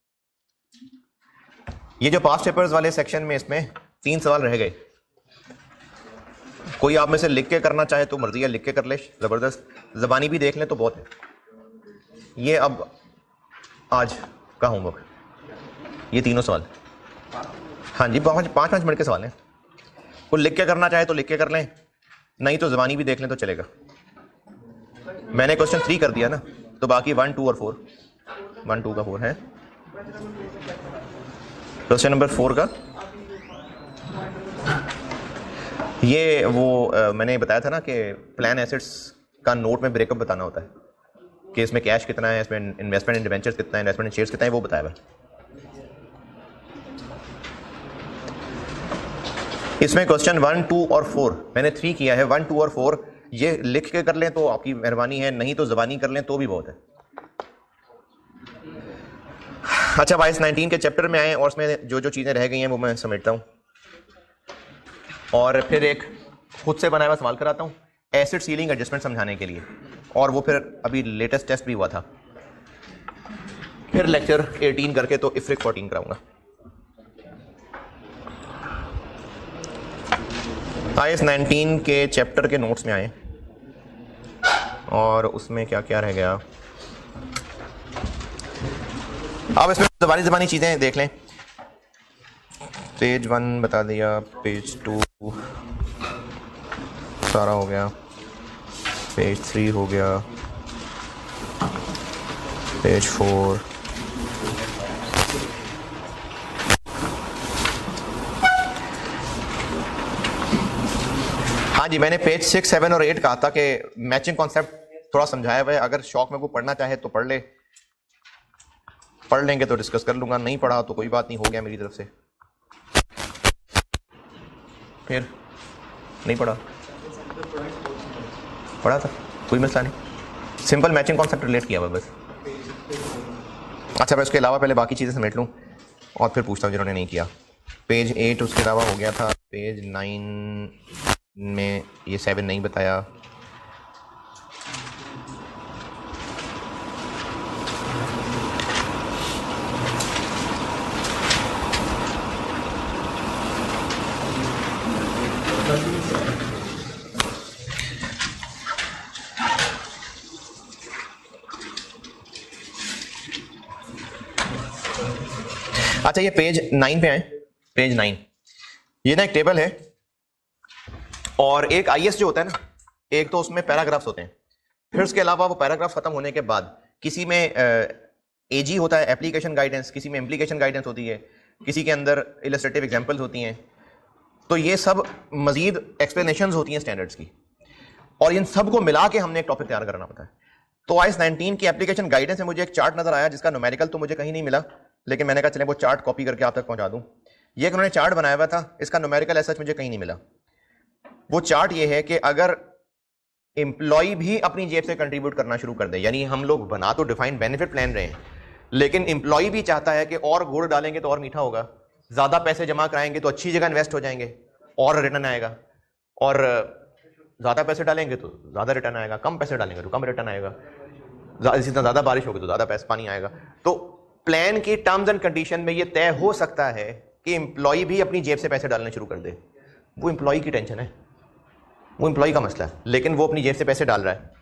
ये जो पास्ट पेपर्स वाले सेक्शन में इसमें 3 सवाल रह गए। कोई आप में से लिख के करना चाहे तो मर्जी है, लिख के कर ले, जबरदस्त। जबानी भी देख ले तो बहुत है। ये अब आज का होमवर्क, ये तीनों सवाल, हाँ जी, 5-5 मिनट के सवाल हैं। कोई लिख के करना चाहे तो लिख के कर लें, नहीं तो जबानी भी देख लें तो चलेगा। मैंने क्वेश्चन 3 कर दिया ना, तो बाकी 1, 2 और 4, 1, 2 का 4 है। क्वेश्चन नंबर 4 का ये वो मैंने बताया था ना कि प्लान एसेट्स का नोट में ब्रेकअप बताना होता है कि इसमें कैश कितना है, इसमें इन्वेस्टमेंट इन डिबेंचर्स कितना है, इन्वेस्टमेंट इन शेयर्स कितना है, वो बताया हुआ। इसमें क्वेश्चन 1, 2 और 4 मैंने 3 किया है। 1, 2 और 4 ये लिख के कर लें तो आपकी मेहरबानी है, नहीं तो ज़बानी कर लें तो भी बहुत है। अच्छा, IAS 19 के चैप्टर में आए और उसमें जो जो चीज़ें रह गई हैं वो मैं समेटता हूँ और फिर एक खुद से बनाया हुआ सवाल कराता हूँ एसिड सीलिंग एडजस्टमेंट समझाने के लिए, और वो फिर अभी लेटेस्ट टेस्ट भी हुआ था। फिर लेक्चर 18 करके तो IFRIC 14 कराऊंगा। IAS 19 के चैप्टर के नोट्स में आए और उसमें क्या क्या रह गया। अब इसमें ज़बानी चीज़ें देख लें। पेज 1 बता दिया, पेज 2 सारा हो गया, पेज 3 हो गया, पेज 4, हाँ जी, मैंने पेज 6, 7 और 8 कहा था कि मैचिंग कॉन्सेप्ट थोड़ा समझाया हुआ है। अगर शौक में को पढ़ना चाहे तो पढ़ ले, पढ़ लेंगे तो डिस्कस कर लूंगा, नहीं पढ़ा तो कोई बात नहीं, हो गया मेरी तरफ से। फिर नहीं पढ़ा था, कोई मसला नहीं, सिंपल मैचिंग कॉन्सेप्ट रिलेट किया हुआ बस। अच्छा, मैं उसके अलावा पहले बाकी चीज़ें समेट लूँ और फिर पूछता हूँ जिन्होंने नहीं किया। पेज 8 उसके अलावा हो गया था, पेज 9 में ये 7 नहीं बताया। अच्छा, ये पेज 9 पे आए, पेज 9, ये ना एक टेबल है और एक IAS जो होता है ना, एक तो उसमें पैराग्राफ्स होते हैं, फिर उसके अलावा वो पैराग्राफ खत्म होने के बाद किसी में AG होता है, एप्लीकेशन गाइडेंस, किसी में इम्प्लीकेशन गाइडेंस होती है, किसी के अंदर इलस्ट्रेटिव एग्जांपल्स होती हैं। तो ये सब मजीद एक्सप्लेनेशंस होती हैं स्टैंडर्ड्स की, और इन सब को मिला के हमने एक टॉपिक तैयार करना होता है। तो IAS 19 की एप्लीकेशन गाइडेंस में मुझे एक चार्ट नजर आया जिसका न्यूमेरिकल तो मुझे कहीं नहीं मिला, लेकिन मैंने कहा चले वो चार्ट कॉपी करके आप तक पहुंचा दूं। ये उन्होंने चार्ट बनाया हुआ था, इसका न्यूमेरिकल ऐसा मुझे कहीं नहीं मिला। वो चार्ट ये है कि अगर एम्प्लॉय भी अपनी जेब से कंट्रीब्यूट करना शुरू कर दे, यानी हम लोग बना तो डिफाइंड बेनिफिट प्लान रहे हैं, लेकिन एम्प्लॉय भी चाहता है कि और गुड़ डालेंगे तो और मीठा होगा, ज्यादा पैसे जमा कराएंगे तो अच्छी जगह इन्वेस्ट हो जाएंगे और रिटर्न आएगा, और ज्यादा पैसे डालेंगे तो ज्यादा रिटर्न आएगा, कम पैसे डालेंगे तो कम रिटर्न आएगा, जितना ज्यादा बारिश होगी तो ज्यादा पैसे पानी आएगा। तो प्लान की टर्म्स एंड कंडीशन में ये तय हो सकता है कि एम्प्लॉय भी अपनी जेब से पैसे डालने शुरू कर दे। वो एम्प्लॉय की टेंशन है, वो एम्प्लॉय का मसला है, लेकिन वो अपनी जेब से पैसे डाल रहा है।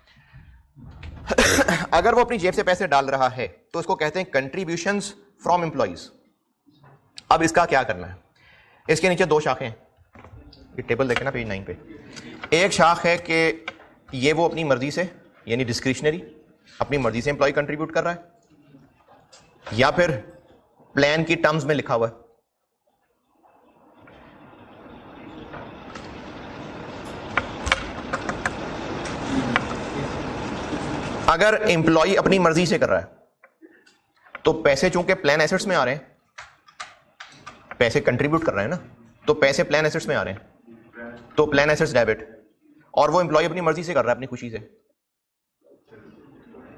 अगर वो अपनी जेब से पैसे डाल रहा है तो उसको कहते हैं कंट्रीब्यूशंस फ्रॉम एम्प्लॉइज। अब इसका क्या करना है, इसके नीचे 2 शाखें हैं, ये टेबल देखें ना पेज 9 पे। एक शाख है कि ये वो अपनी मर्जी से, यानी डिस्क्रिशनरी, अपनी मर्जी से एम्प्लॉय कंट्रीब्यूट कर रहा है, या फिर प्लान की टर्म्स में लिखा हुआ है। अगर एम्प्लॉय अपनी मर्जी से कर रहा है तो पैसे चूंकि प्लान एसेट्स में आ रहे हैं, पैसे कंट्रीब्यूट कर रहे हैं ना, तो पैसे प्लान एसेट्स में आ रहे हैं, तो प्लान एसेट्स डेबिट, और वो एम्प्लॉय अपनी मर्जी से कर रहा है, अपनी खुशी से,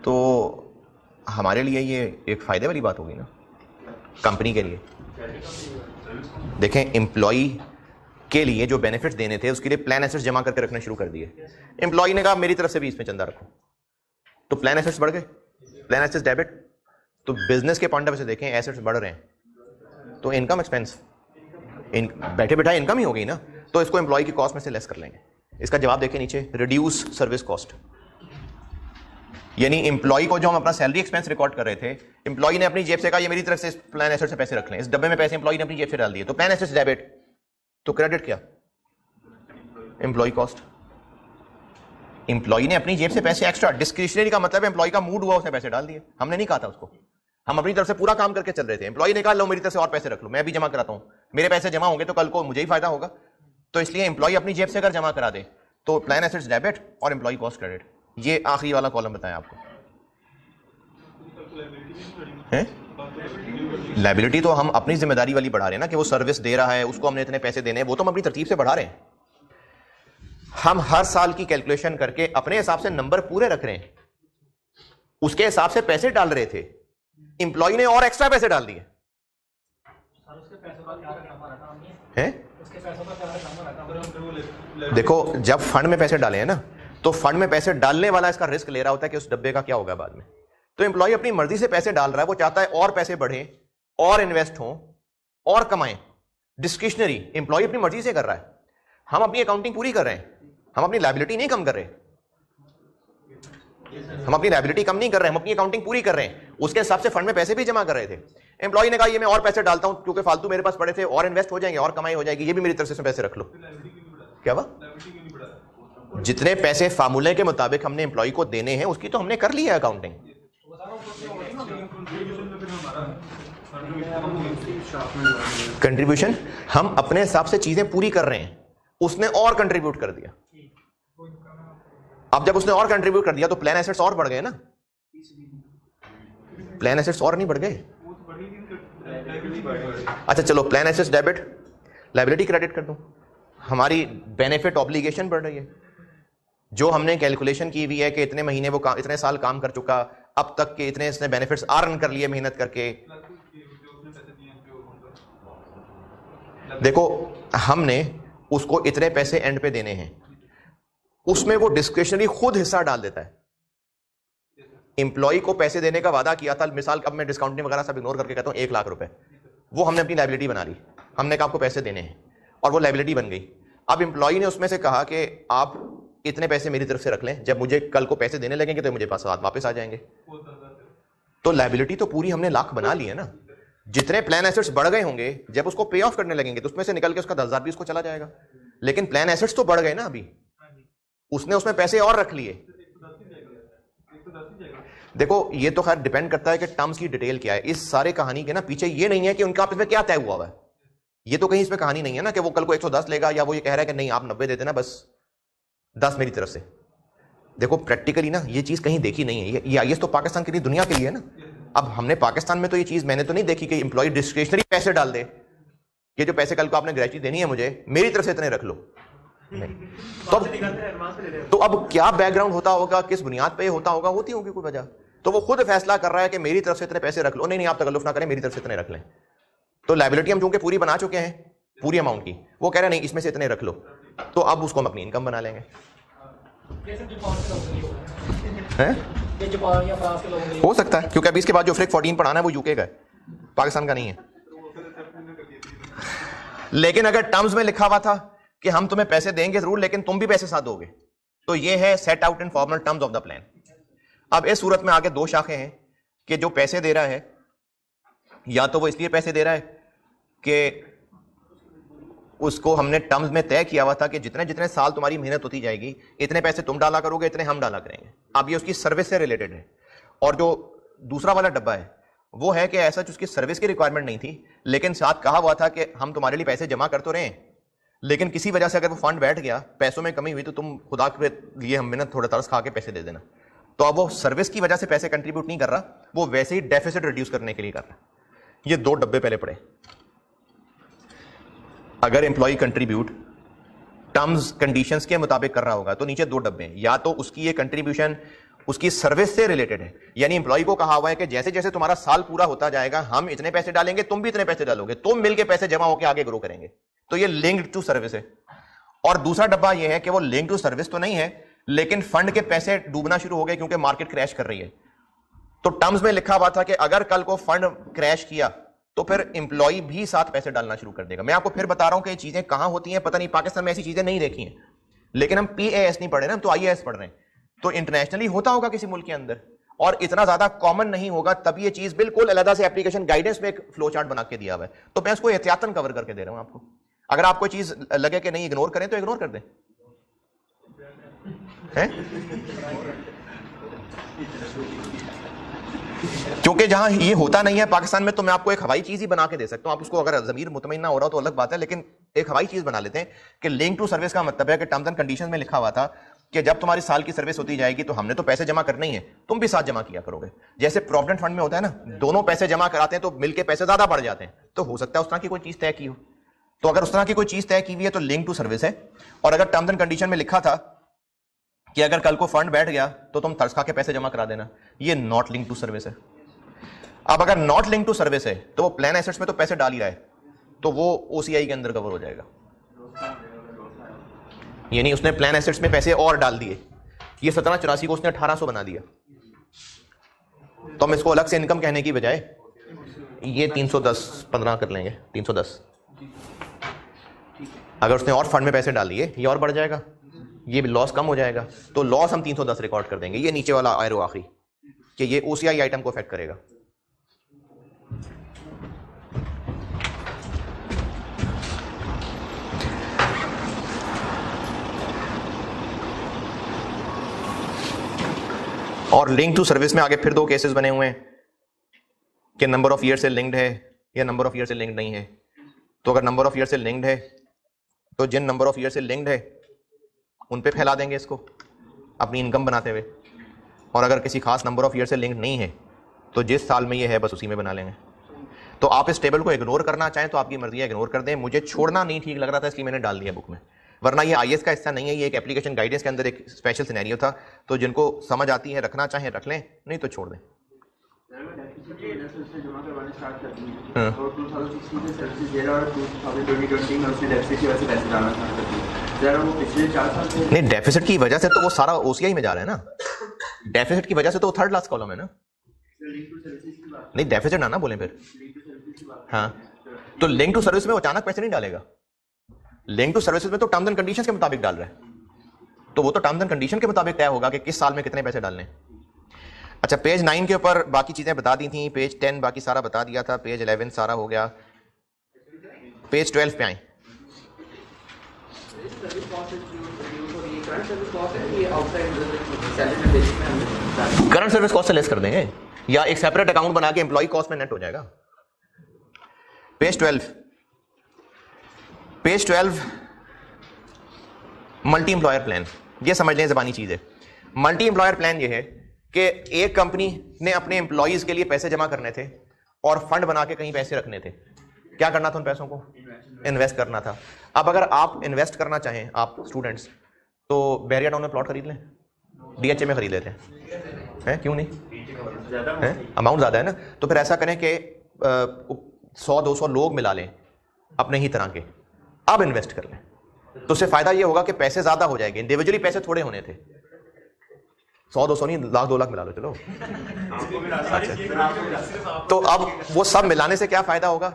तो हमारे लिए ये एक फायदे वाली बात होगी ना, कंपनी के लिए। देखें, एम्प्लॉय के लिए जो बेनिफिट्स देने थे उसके लिए प्लान एसेट्स जमा करके रखना शुरू कर दिए। एम्प्लॉय ने कहा मेरी तरफ से भी इसमें चंदा रखो, तो प्लान एसेट्स बढ़ गए, प्लान एसेट्स डेबिट। तो बिजनेस के पॉइंट ऑफ व्यू से देखें, एसेट्स बढ़ रहे हैं, तो इनकम एक्सपेंस, बैठे बैठा इनकम ही हो गई ना, तो इसको एम्प्लॉय की कॉस्ट में से लेस कर लेंगे। इसका जवाब देखें नीचे, रिड्यूस सर्विस कॉस्ट। यानी एम्प्लॉय को जो हम अपना सैलरी एक्सपेंस रिकॉर्ड कर रहे थे, एम्प्लॉय ने अपनी जेब से कहा ये मेरी तरफ से प्लान एसेट से पैसे रख लें, इस डब्बे में पैसे एम्प्लॉय ने अपनी जेब से डाल दिए, तो प्लान एसेट्स डेबिट, तो क्रेडिट क्या, एम्प्लॉय कॉस्ट। एम्प्लॉय ने अपनी जेब से पैसे एक्स्ट्रा, डिस्क्रिशनरी का मतलब एम्प्लॉय का मूड हुआ उसने पैसे डाल दिए, हमने नहीं कहा था उसको, हम अपनी तरफ से पूरा काम करके चल रहे थे। एम्प्लॉय ने कहा लो मेरी तरफ से और पैसे रख लो, मैं भी जमा कराता हूं, मेरे पैसे जमा होंगे तो कल को मुझे ही फायदा होगा, तो इसलिए एम्प्लॉय अपनी जेब से अगर जमा करा दे तो प्लान एसेट्स डेबिट और एम्प्लॉय कॉस्ट क्रेडिट। ये आखिरी वाला कॉलम बताया आपको है। लायबिलिटी तो हम अपनी जिम्मेदारी वाली बढ़ा रहे हैं ना, कि वो सर्विस दे रहा है, उसको हमने इतने पैसे देने हैं, वो तो हम अपनी तरतीब से बढ़ा रहे हैं। हम हर साल की कैलकुलेशन करके अपने हिसाब से नंबर पूरे रख रहे हैं, उसके हिसाब से पैसे डाल रहे थे, एम्प्लॉय ने और एक्स्ट्रा पैसे डाल दिए हैं। देखो, जब फंड में पैसे डाले हैं ना, तो फंड में पैसे डालने वाला इसका रिस्क ले रहा होता है कि उस डब्बे का क्या होगा बाद में। तो एम्प्लॉय अपनी मर्जी से पैसे डाल रहा है, वो चाहता है और पैसे बढ़े और इन्वेस्ट हों और कमाएं। डिस्क्रिशनरी एम्प्लॉय अपनी मर्जी से कर रहा है, हम अपनी अकाउंटिंग पूरी कर रहे हैं, हम अपनी लायबिलिटी नहीं कम कर रहे, हम अपनी लायबिलिटी कम नहीं कर रहे हैं, हम अपनी अकाउंटिंग पूरी कर रहे हैं। उसके हिसाब से फंड में पैसे भी जमा कर रहे थे। एम्प्लॉय ने कहा ये मैं और पैसे डालता हूं क्योंकि फालतू मेरे पास पड़े थे, और इन्वेस्ट हो जाएंगे और कमाई हो जाएगी, ये भी मेरी तरफ से पैसे रख लो। क्या हुआ? जितने पैसे फार्मूले के मुताबिक हमने एम्प्लॉय को देने हैं उसकी तो हमने कर ली है अकाउंटिंग। कंट्रीब्यूशन हम अपने हिसाब से चीजें पूरी कर रहे हैं, उसने और कंट्रीब्यूट कर दिया। अब जब उसने और कंट्रीब्यूट कर दिया तो प्लान एसेट्स और बढ़ गए ना, प्लान एसेट्स और नहीं बढ़ गए। अच्छा चलो, plan assets debit, liability credit कर दूं, हमारी बेनिफिट ऑब्लिगेशन बढ़ रही है। जो हमने कैलकुलेशन की हुई है कि इतने महीने वो इतने साल काम कर चुका, अब तक के इतने इसने बेनिफिट्स अर्न कर लिए मेहनत करके। देखो, हमने उसको इतने पैसे एंड पे देने हैं, उसमें वो डिस्क्रिशनरी खुद हिस्सा डाल देता है। एम्प्लॉय को पैसे देने का वादा किया था, मिसाल अब मैं डिस्काउंटिंग वगैरह सब इग्नोर करके कहता हूं 1 लाख रुपए, वो हमने अपनी लायबिलिटी बना ली, हमने कहा आपको पैसे देने हैं और वो लायबिलिटी बन गई। अब एम्प्लॉय ने उसमें से कहा कि आप इतने पैसे मेरी तरफ से रख लें, जब मुझे कल को पैसे देने लगेंगे तो मुझे पास वापस आ जाएंगे। तो लायबिलिटी तो पूरी हमने लाख बना ली है ना। जितने प्लान एसेट्स बढ़ गए होंगे, जब उसको पे ऑफ करने लगेंगे तो उसमें से निकल के उसका 10,000 भी उसको चला जाएगा, लेकिन प्लान एसेट्स तो बढ़ गए ना। अभी उसने उसमें पैसे और रख लिए। देखो, ये तो खैर डिपेंड करता है कि टर्म्स की डिटेल क्या है। इस सारे कहानी के ना पीछे ये नहीं है कि उनका आपस में क्या तय हुआ है, ये तो कहीं इसमें कहानी नहीं है ना कि वो कल को 110 लेगा या वो ये कह रहा है कि नहीं आप 90 देते ना, बस 10 मेरी तरफ से। देखो प्रैक्टिकली ना ये चीज कहीं देखी नहीं है। ये आईएएस तो पाकिस्तान के लिए, दुनिया के लिए है ना। अब हमने पाकिस्तान में तो ये चीज मैंने तो नहीं देखी कि एम्प्लॉय डिस्क्रिशनरी पैसे डाल दे, ये जो पैसे कल को आपने ग्रेचुटी देनी है मुझे, मेरी तरफ से इतने रख लो। तो अब क्या बैकग्राउंड होता होगा, किस बुनियाद पे होता होगा, होती होगी कोई वजह। तो वो खुद फैसला कर रहा है कि मेरी तरफ से इतने पैसे रख लो, नहीं आप तकल्लुफ ना करें, मेरी तरफ से इतने रख लें। तो लायबिलिटी हम चूंकि पूरी बना चुके हैं, पूरी अमाउंट की, वो कह रहे नहीं इसमें से इतने रख लो, तो अब उसको हम अपनी इनकम बना लेंगे। हो सकता है, क्योंकि अभी इसके बाद जो फ्रिक 14 पढ़ाना है वो यूके का है, पाकिस्तान का नहीं है। लेकिन अगर टर्म्स में लिखा हुआ था कि हम तुम्हें पैसे देंगे जरूर, लेकिन तुम भी पैसे साथ दोगे, तो ये है set out in formal terms of the plan. अब इस सूरत में आगे 2 शाखें हैं कि जो पैसे दे रहा है, या तो वो इसलिए पैसे दे रहा है कि उसको हमने टर्म्स में तय किया हुआ था कि जितने जितने साल तुम्हारी मेहनत होती जाएगी इतने पैसे तुम डाला करोगे, इतने हम डाला करेंगे। अब ये उसकी सर्विस से रिलेटेड है। और जो दूसरा वाला डब्बा है वो है कि ऐसा उसकी सर्विस की रिक्वायरमेंट नहीं थी, लेकिन साथ कहा हुआ था कि हम तुम्हारे लिए पैसे जमा कर तो रहे हैं, लेकिन किसी वजह से अगर वो फंड बैठ गया, पैसों में कमी हुई, तो तुम खुदा के लिए हम मेहनत थोड़ा तरस खा के पैसे दे देना। तो अब वो सर्विस की वजह से पैसे कंट्रीब्यूट नहीं कर रहा, वो वैसे ही डेफिसिट रिड्यूस करने के लिए कर रहा। ये दो डब्बे पहले पड़े। अगर एम्प्लॉय कंट्रीब्यूट टर्म्स कंडीशंस के मुताबिक कर रहा होगा तो नीचे दो डब्बे हैं, या तो उसकी ये कंट्रीब्यूशन उसकी सर्विस से रिलेटेड है, यानी एम्प्लॉय को कहा हुआ है कि जैसे जैसे तुम्हारा साल पूरा होता जाएगा हम इतने पैसे डालेंगे, तुम भी इतने पैसे डालोगे, तुम मिलके पैसे जमा होकर आगे ग्रो करेंगे, तो ये लिंक्ड टू सर्विस है। और दूसरा डब्बा ये है कि वो लिंक टू सर्विस तो नहीं है, लेकिन फंड के पैसे डूबना शुरू हो गए क्योंकि मार्केट क्रैश कर रही है। तो टर्म्स में लिखा हुआ था कि अगर कल को फंड क्रैश किया तो फिर एम्प्लॉय भी साथ पैसे डालना शुरू कर देगा। मैं आपको फिर बता रहा हूं कि ये चीजें कहां होती हैं, पता नहीं, पाकिस्तान में ऐसी चीजें नहीं देखी हैं, लेकिन हम PAS नहीं पढ़ रहे ना, हम तो IAS पढ़ रहे हैं। तो इंटरनेशनली होता होगा किसी मुल्क के अंदर, और इतना ज्यादा कॉमन नहीं होगा, तब ये चीज बिल्कुल अलग से एप्लीकेशन गाइडेंस में एक फ्लो चार्ट बना के दिया हुआ है। तो मैं इसको एहतियातन कवर करके दे रहा हूं आपको। अगर आपको चीज लगे कि नहीं इग्नोर करें तो इग्नोर कर दें, हैं? क्योंकि जहां ये होता नहीं है पाकिस्तान में, तो मैं आपको एक हवाई चीज ही बना के दे सकता हूं। आप उसको अगर जमीर मुतमईन ना हो रहा तो अलग बात है, लेकिन एक हवाई चीज बना लेते हैं कि लिंक टू सर्विस का मतलब है कि टर्म्स एंड कंडीशंस में लिखा हुआ था कि जब तुम्हारी साल की सर्विस होती जाएगी तो हमने तो पैसे जमा करने ही है, तुम भी साथ जमा किया करोगे। जैसे प्रोविडेंट फंड में होता है ना, दोनों पैसे जमा कराते हैं तो मिलके पैसे ज्यादा बढ़ जाते हैं। तो हो सकता है उस तरह की कोई चीज तय की हो। तो अगर उस तरह की कोई चीज तय की हुई है तो लिंक टू सर्विस है। और अगर टर्म्स एंड कंडीशन में लिखा था कि अगर कल को फंड बैठ गया तो तुम तरस खा के पैसे जमा करा देना, ये नॉट लिंक टू सर्विस है। अब अगर नॉट लिंक टू सर्विस है तो वो प्लान एसेट्स में तो पैसे डाल ही रहा है, तो वो OCI के अंदर कवर हो जाएगा। यानी उसने प्लान एसेट्स में पैसे और डाल दिए, ये 1784 को उसने 1800 बना दिया, तो हम इसको अलग से इनकम कहने की बजाय ये 310-15 कर लेंगे, 310। अगर उसने और फंड में पैसे डाल दिए ये और बढ़ जाएगा, ये लॉस कम हो जाएगा, तो लॉस हम 310 रिकॉर्ड कर देंगे। ये नीचे वाला एरो आखिरी कि ये OCI आइटम को अफेक्ट करेगा। और लिंक टू सर्विस में आगे फिर दो केसेस बने हुए हैं कि नंबर ऑफ ईयर से लिंक्ड है या नंबर ऑफ ईयर से लिंक्ड नहीं है। तो अगर नंबर ऑफ ईयर से लिंक्ड है तो जिन नंबर ऑफ ईयर से लिंक्ड है उन पे फैला देंगे इसको अपनी इनकम बनाते हुए, और अगर किसी खास नंबर ऑफ ईयर से लिंक्ड नहीं है तो जिस साल में ये है बस उसी में बना लेंगे। तो आप इस टेबल को इग्नोर करना चाहें तो आपकी मर्जी है, इग्नोर कर दें। मुझे छोड़ना नहीं ठीक लग रहा था इसलिए मैंने डाल दिया बुक में, वरना ये IAS का हिस्सा नहीं है, ये एक एप्लीकेशन गाइडेंस के अंदर एक स्पेशल सिनेरियो था। तो जिनको समझ आती है रखना चाहें रख लें, नहीं तो छोड़ दें। नहीं, डेफिसिट की वजह से तो वो सारा OCI में जा रहा है ना, डेफिसिट की वजह से तो थर्ड लास्ट कॉलम है ना। नहीं, डेफिसिट ना बोलें फिर। हाँ, तो लिंक टू सर्विस में वो अचानक पैसे नहीं डालेगा, लिंक टू सर्विसेज में तो टर्म्स एंड कंडीशंस के मुताबिक डाल रहा है, तो वो तो टर्म्स एंड कंडीशन के मुताबिक तय होगा कि किस साल में कितने पैसे डालने। अच्छा, पेज 9 के ऊपर बाकी चीजें बता दी थी, पेज 10 बाकी सारा बता दिया था, पेज 11 सारा हो गया, पेज 12 पे आए। करंट सर्विस कॉस्ट से लेस कर देंगे या एक सेपरेट अकाउंट बना के एम्प्लॉय कॉस्ट में नेट हो जाएगा। पेज 12 मल्टी एम्प्लॉयर प्लान, ये समझ लें ज़बानी चीज़ है। मल्टी एम्प्लॉयर प्लान ये है कि एक कंपनी ने अपने एम्प्लॉयज के लिए पैसे जमा करने थे और फंड बना के कहीं पैसे रखने थे। क्या करना था उन पैसों को? इन्वेस्ट करना था। अब अगर आप इन्वेस्ट करना चाहें, आप स्टूडेंट्स, तो बैरिया टाउन में प्लॉट खरीद लें, DHA में खरीद लेते हैं, क्यों नहीं? अमाउंट ज़्यादा है ना, तो फिर ऐसा करें कि 100-200 लोग मिला लें अपने ही तरह के, अब इन्वेस्ट कर लें, तो उससे फायदा ये होगा कि पैसे ज्यादा हो जाएंगे। इंडिविजुअली पैसे थोड़े होने थे, 100-200 नहीं, 1,00,000-2 लाख मिला लो, चलो। अच्छा, तो अब वो सब मिलाने से क्या फायदा होगा?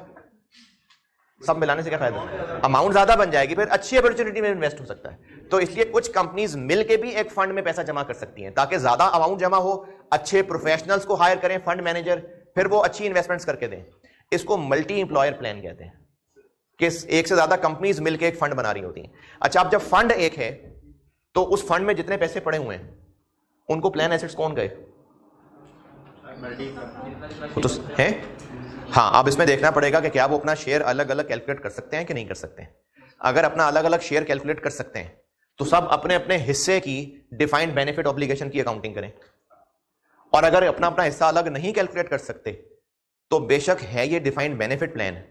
सब मिलाने से क्या फायदा? अमाउंट ज्यादा बन जाएगी, फिर अच्छी अपॉर्चुनिटी में इन्वेस्ट हो सकता है। तो इसलिए कुछ कंपनीज मिलके भी एक फंड में पैसा जमा कर सकती हैं ताकि ज्यादा अमाउंट जमा हो, अच्छे प्रोफेशनल्स को हायर करें, फंड मैनेजर, फिर वो अच्छी इन्वेस्टमेंट्स करके दें। इसको मल्टी एम्प्लॉयर प्लान कहते हैं। कि एक से ज्यादा कंपनीज मिलकर एक फंड बना रही होती हैं। अच्छा, अब जब फंड एक है तो उस फंड में जितने पैसे पड़े हुए हैं उनको प्लान एसेट्स कौन गए? वो तो है। हाँ, अब इसमें देखना पड़ेगा कि क्या वो अपना शेयर अलग अलग कैलकुलेट कर सकते हैं कि नहीं कर सकते हैं। अगर अपना अलग अलग शेयर कैलकुलेट कर सकते हैं तो सब अपने अपने हिस्से की डिफाइंड बेनिफिट ऑब्लिगेशन की अकाउंटिंग करें, और अगर अपना अपना हिस्सा अलग नहीं कैलकुलेट कर सकते तो बेशक है ये डिफाइंड बेनिफिट प्लान,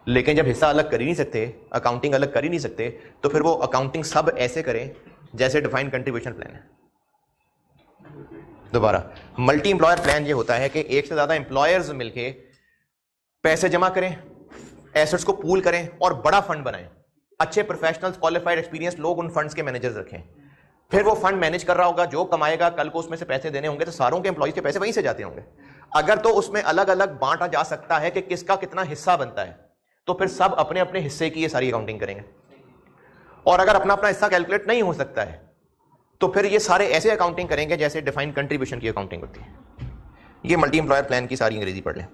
लेकिन जब हिस्सा अलग कर ही नहीं सकते, अकाउंटिंग अलग कर ही नहीं सकते, तो फिर वो अकाउंटिंग सब ऐसे करें जैसे डिफाइंड कंट्रीब्यूशन प्लान है। दोबारा, मल्टी एम्प्लॉयर प्लान ये होता है कि एक से ज्यादा एम्प्लॉयर्स मिलके पैसे जमा करें, एसेट्स को पूल करें और बड़ा फंड बनाएं। अच्छे प्रोफेशनल्स, क्वालिफाइड, एक्सपीरियंस लोग उन फंड्स के मैनेजर्स रखें। फिर वो फंड मैनेज कर रहा होगा, जो कमाएगा कल को उसमें से पैसे देने होंगे तो सारों के एम्प्लॉयज के पैसे वहीं से जाते होंगे। अगर तो उसमें अलग अलग बांटा जा सकता है कि किसका कितना हिस्सा बनता है, तो फिर सब अपने अपने हिस्से की ये सारी अकाउंटिंग करेंगे। और अगर अपना अपना हिस्सा कैलकुलेट नहीं हो सकता है तो फिर ये सारे ऐसे अकाउंटिंग करेंगे जैसे डिफाइंड कंट्रीब्यूशन की अकाउंटिंग होती है। ये मल्टी एम्प्लॉयर प्लान की सारी अंग्रेजी पढ़ लें।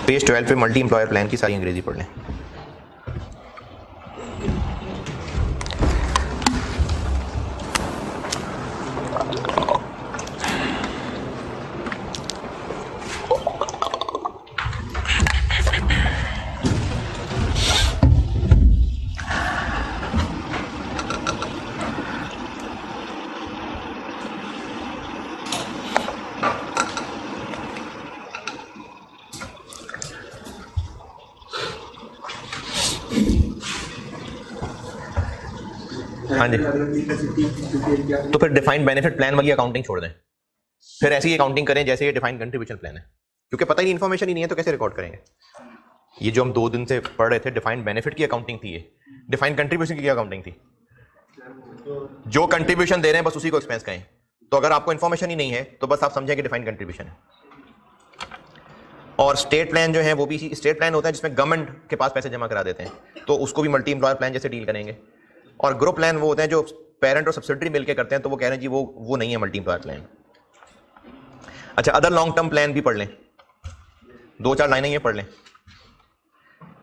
पेज 12 पे मल्टी एम्प्लॉयर प्लान की सारी अंग्रेजी पढ़ लें। हाँ जी, तो फिर डिफाइंड बेनिफिट प्लान वाली अकाउंटिंग छोड़ दें, फिर ऐसी अकाउंटिंग करें जैसे ये डिफाइंड कंट्रीब्यूशन प्लान है, क्योंकि पता ही नहीं, इन्फॉर्मेशन ही नहीं है तो कैसे रिकॉर्ड करेंगे। ये जो हम 2 दिन से पढ़ रहे थे, डिफाइंड बेनिफिट की अकाउंटिंग थी, ये डिफाइंड कंट्रीब्यूशन की अकाउंटिंग थी। जो कंट्रीब्यूशन दे रहे हैं बस उसी को एक्सपेंस कहें। तो अगर आपको इन्फॉर्मेशन ही नहीं है तो बस आप समझें कि डिफाइंड कंट्रीब्यूशन है। और स्टेट प्लान जो है वो भी स्टेट प्लान होता है जिसमें गवर्नमेंट के पास पैसे जमा करा देते हैं, तो उसको भी मल्टी एम्प्लॉयर प्लान जैसे डील करेंगे। और ग्रुप प्लान वो होते हैं जो पेरेंट और सब्सिडरी मिलकर करते हैं, तो वो कह रहे हैं जी वो नहीं है मल्टी एम्प्लॉयर प्लान। अच्छा, अदर लॉन्ग टर्म प्लान भी पढ़ लें, 2-4 लाइनें ये पढ़ लें